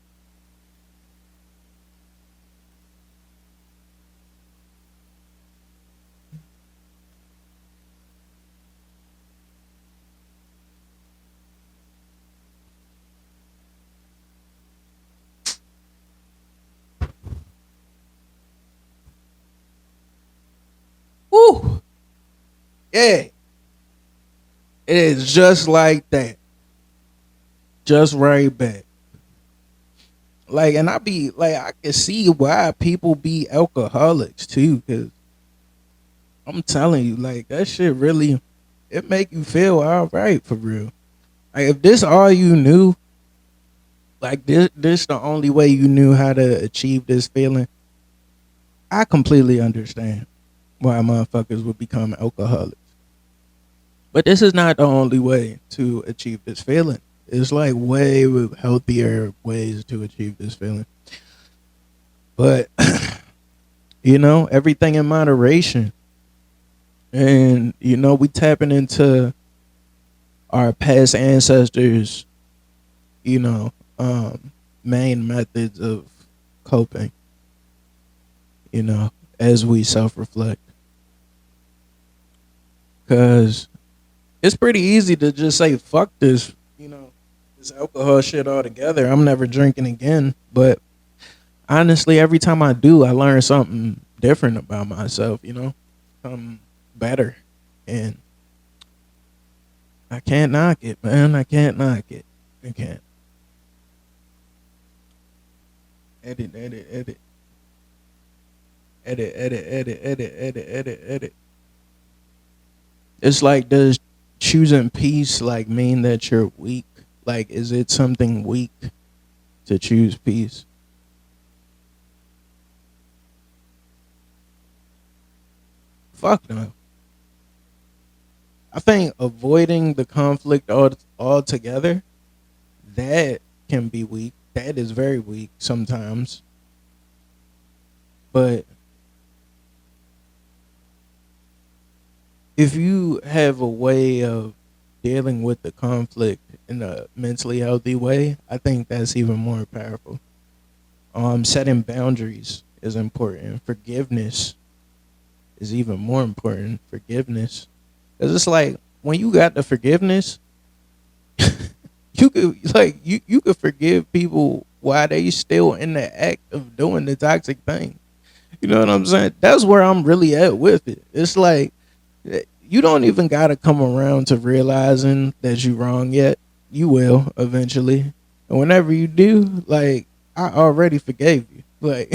Woo! Yeah. It is just like that. Just right back. Like, and I be like, I can see why people be alcoholics too, because I'm telling you, like, that shit really, it make you feel all right for real. Like, if this all you knew, like, this the only way you knew how to achieve this feeling, I completely understand why motherfuckers would become alcoholics. But this is not the only way to achieve this feeling. It's like way healthier ways to achieve this feeling. But everything in moderation. And we tapping into our past ancestors, you know, main methods of coping, you know, as we self-reflect. Cause it's pretty easy to just say fuck this, this alcohol shit altogether. I'm never drinking again. But honestly, every time I do, I learn something different about myself. Better, and I can't knock it, man. I can't knock it. I can't. Edit, edit, edit, edit, edit, edit, edit, edit, edit, edit. It's like, does choosing peace like mean that you're weak? Like, is it something weak to choose peace? Fuck no. I think avoiding the conflict altogether, that can be weak. That is very weak sometimes. But if you have a way of dealing with the conflict in a mentally healthy way, I think that's even more powerful. Setting boundaries is important. Forgiveness is even more important. Forgiveness, because it's like when you got the forgiveness, you could forgive people why they still in the act of doing the toxic thing. You know what I'm saying? That's where I'm really at with it. It's like you don't even gotta come around to realizing that you wrong yet. You will eventually, and whenever you do, like I already forgave you. Like,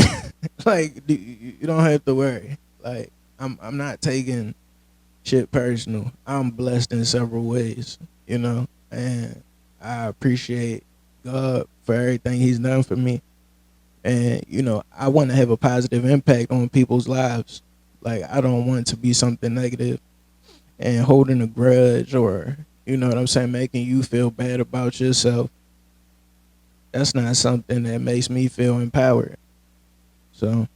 like you don't have to worry. Like I'm not taking shit personal. I'm blessed in several ways, you know, and I appreciate God for everything He's done for me. And I want to have a positive impact on people's lives. Like I don't want to be something negative and holding a grudge, or what I'm saying, making you feel bad about yourself. That's not something that makes me feel empowered. So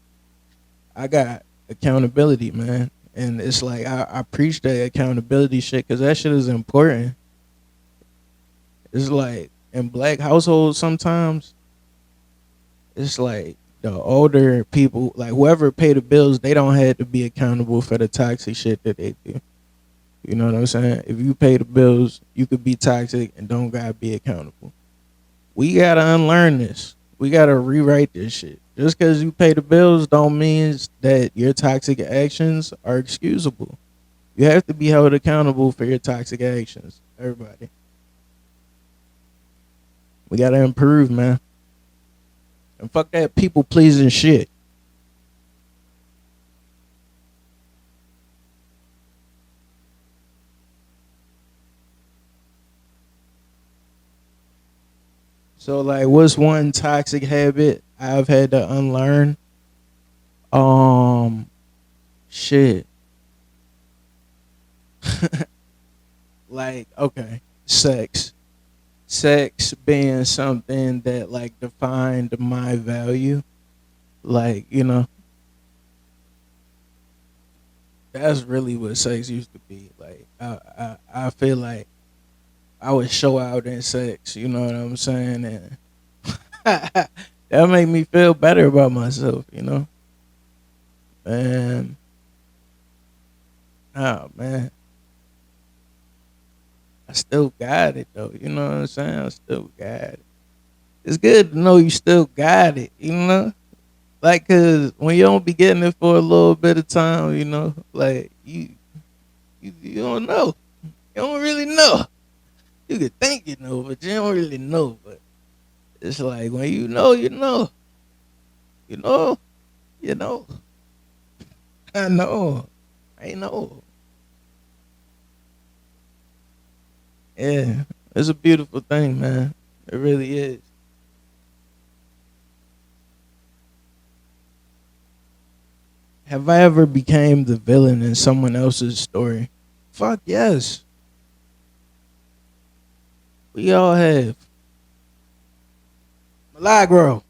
I got accountability, man. And it's like I preach that accountability shit because that shit is important. It's like in black households sometimes, it's like the older people, like whoever pay the bills, they don't have to be accountable for the toxic shit that they do. You know what I'm saying? If you pay the bills, you could be toxic and don't gotta be accountable. We gotta unlearn this. We gotta rewrite this shit. Just because you pay the bills don't mean that your toxic actions are excusable. You have to be held accountable for your toxic actions. Everybody. We gotta improve, man. And fuck that people pleasing shit. So like what's one toxic habit I've had to unlearn? Um shit. Like, okay, sex. Sex being something that like defined my value. Like, that's really what sex used to be. Like I feel like I would show out in sex, you know what I'm saying? And that made me feel better about myself. And oh man, I still got it though. You know what I'm saying? I still got it. It's good to know you still got it. Like, cause when you don't be getting it for a little bit of time, like you don't know. You don't really know. You could think you know, but you don't really know. But it's like when you know, you know, you know, you know. I know. I know. Yeah, it's a beautiful thing, man. It really is. Have I ever became the villain in someone else's story? Fuck yes. We all have. Milagro.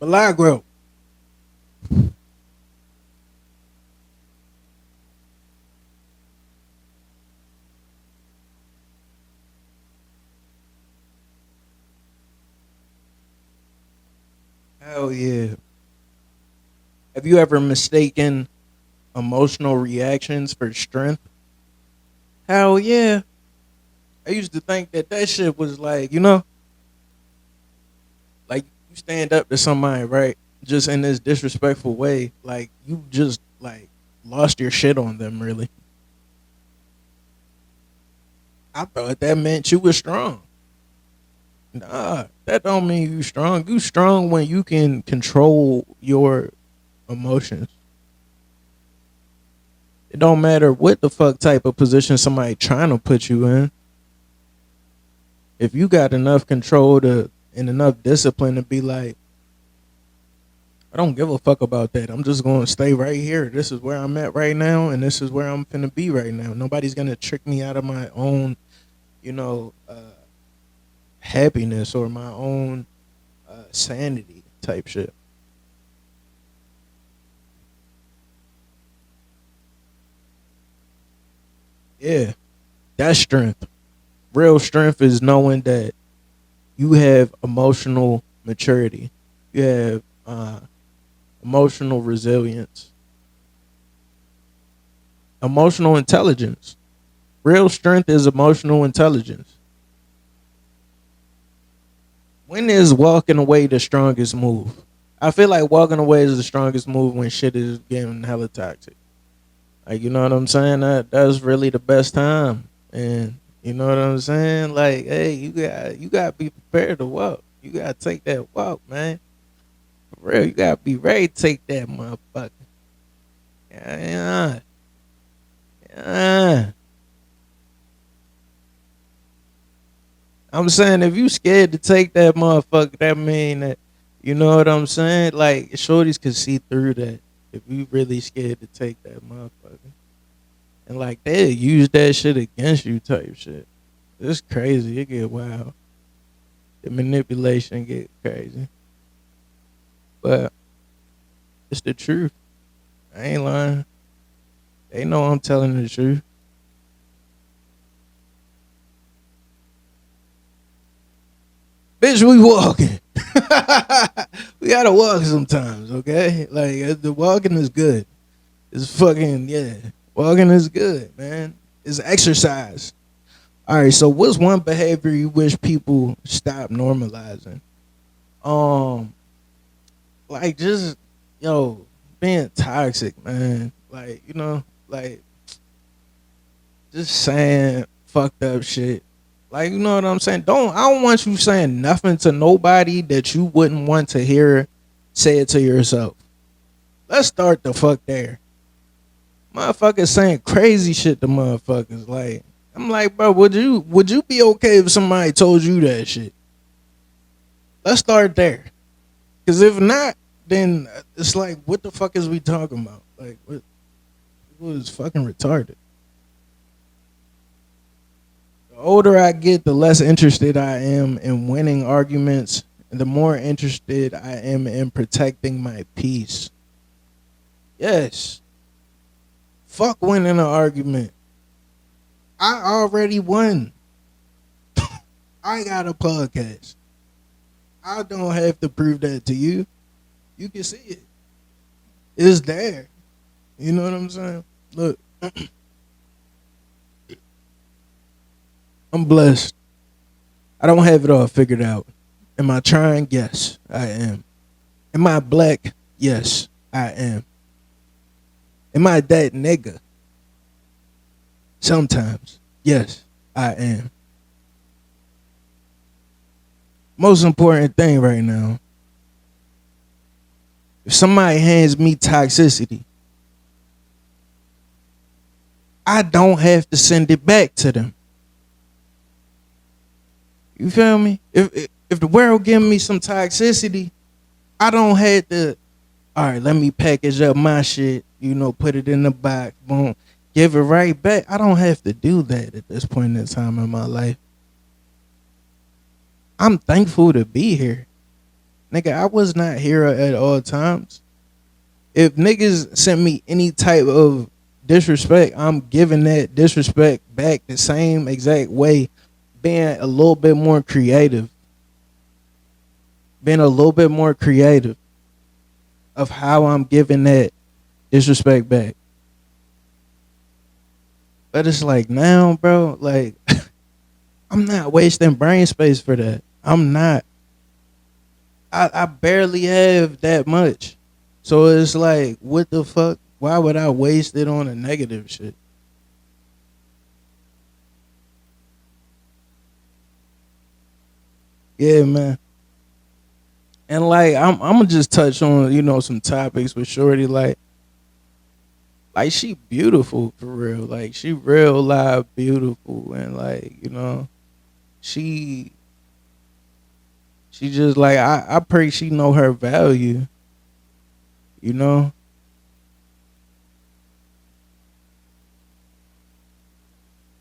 Milagro. Hell yeah. Have you ever mistaken emotional reactions for strength? Hell yeah. I used to think that shit was like, like you stand up to somebody, right? Just in this disrespectful way, like you just like lost your shit on them, really. I thought that meant you were strong. Nah, that don't mean you strong. You strong when you can control your emotions. It don't matter what the fuck type of position somebody trying to put you in. If you got enough control to and enough discipline to be like, I don't give a fuck about that. I'm just going to stay right here. This is where I'm at right now, and this is where I'm finna be right now. Nobody's gonna trick me out of my own, you know, happiness or my own sanity type shit. Yeah, that's strength. Real strength is knowing that you have emotional maturity. You have emotional resilience, emotional intelligence. Real strength is emotional intelligence. When is walking away the strongest move? I feel like walking away is the strongest move when shit is getting hella toxic. Like, you know what I'm saying? That's really the best time. And you know what I'm saying? Like, hey, you got to be prepared to walk. You got to take that walk, man. For real, you got to be ready to take that motherfucker. Yeah, yeah. I'm saying if you scared to take that motherfucker, that mean that you know what I'm saying. Like shorties could see through that if you really scared to take that motherfucker, and like they use that shit against you type shit. It's crazy. It get wild. The manipulation get crazy, but it's the truth. I ain't lying. They know I'm telling the truth. Bitch, we walking. We gotta walk sometimes, okay? Like the walking is good. It's fucking yeah. Walking is good, man. It's exercise. All right. So, what's one behavior you wish people stop normalizing? Um, like just yo being toxic, man. Like like just saying fucked up shit. Like you know what I'm saying? I don't want you saying nothing to nobody that you wouldn't want to hear. Say it to yourself. Let's start the fuck there. Motherfuckers saying crazy shit to motherfuckers. Like I'm like, bro, would you be okay if somebody told you that shit? Let's start there. Cause if not, then it's like, what the fuck is we talking about? Like, what was fucking retarded? The older I get, the less interested I am in winning arguments, and the more interested I am in protecting my peace. Yes, fuck winning an argument. I already won. I got a podcast. I don't have to prove that to you. You can see it. It's there. You know what I'm saying? Look, I'm blessed. I don't have it all figured out. Am I trying? Yes, I am. Am I black? Yes, I am. Am I that nigga? Sometimes. Yes, I am. Most important thing right now, if somebody hands me toxicity, I don't have to send it back to them. You feel me? If the world give me some toxicity, I don't have to. All right, let me package up my shit. Put it in the box. Boom, give it right back. I don't have to do that at this point in time in my life. I'm thankful to be here, nigga. I was not here at all times. If niggas sent me any type of disrespect, I'm giving that disrespect back the same exact way, being a little bit more creative, being a little bit more creative of how I'm giving that disrespect back. But it's like now, bro, like I'm not wasting brain space for that. I'm not. I barely have that much. So it's like, what the fuck? Why would I waste it on a negative shit? Yeah, man. And like I'm gonna just touch on, some topics with Shorty, like she beautiful for real. Like she real live beautiful, and like, she She just like I pray she know her value, you know?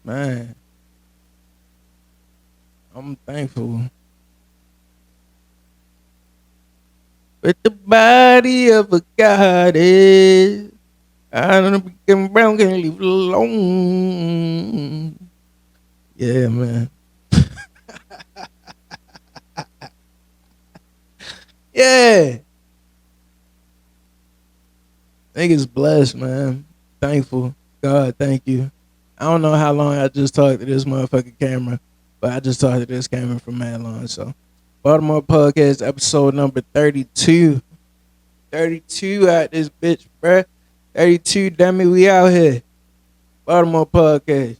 Man, I'm thankful. With the body of a goddess, I don't become brown, can't leave it alone. Yeah, man. Yeah. Niggas blessed, man. Thankful. God, thank you. I don't know how long I just talked to this motherfucking camera, but I just talked to this camera for mad long. So, Baltimore Podcast episode number 32. 32 out this bitch, bruh. 32, damn it, we out here. Baltimore Podcast.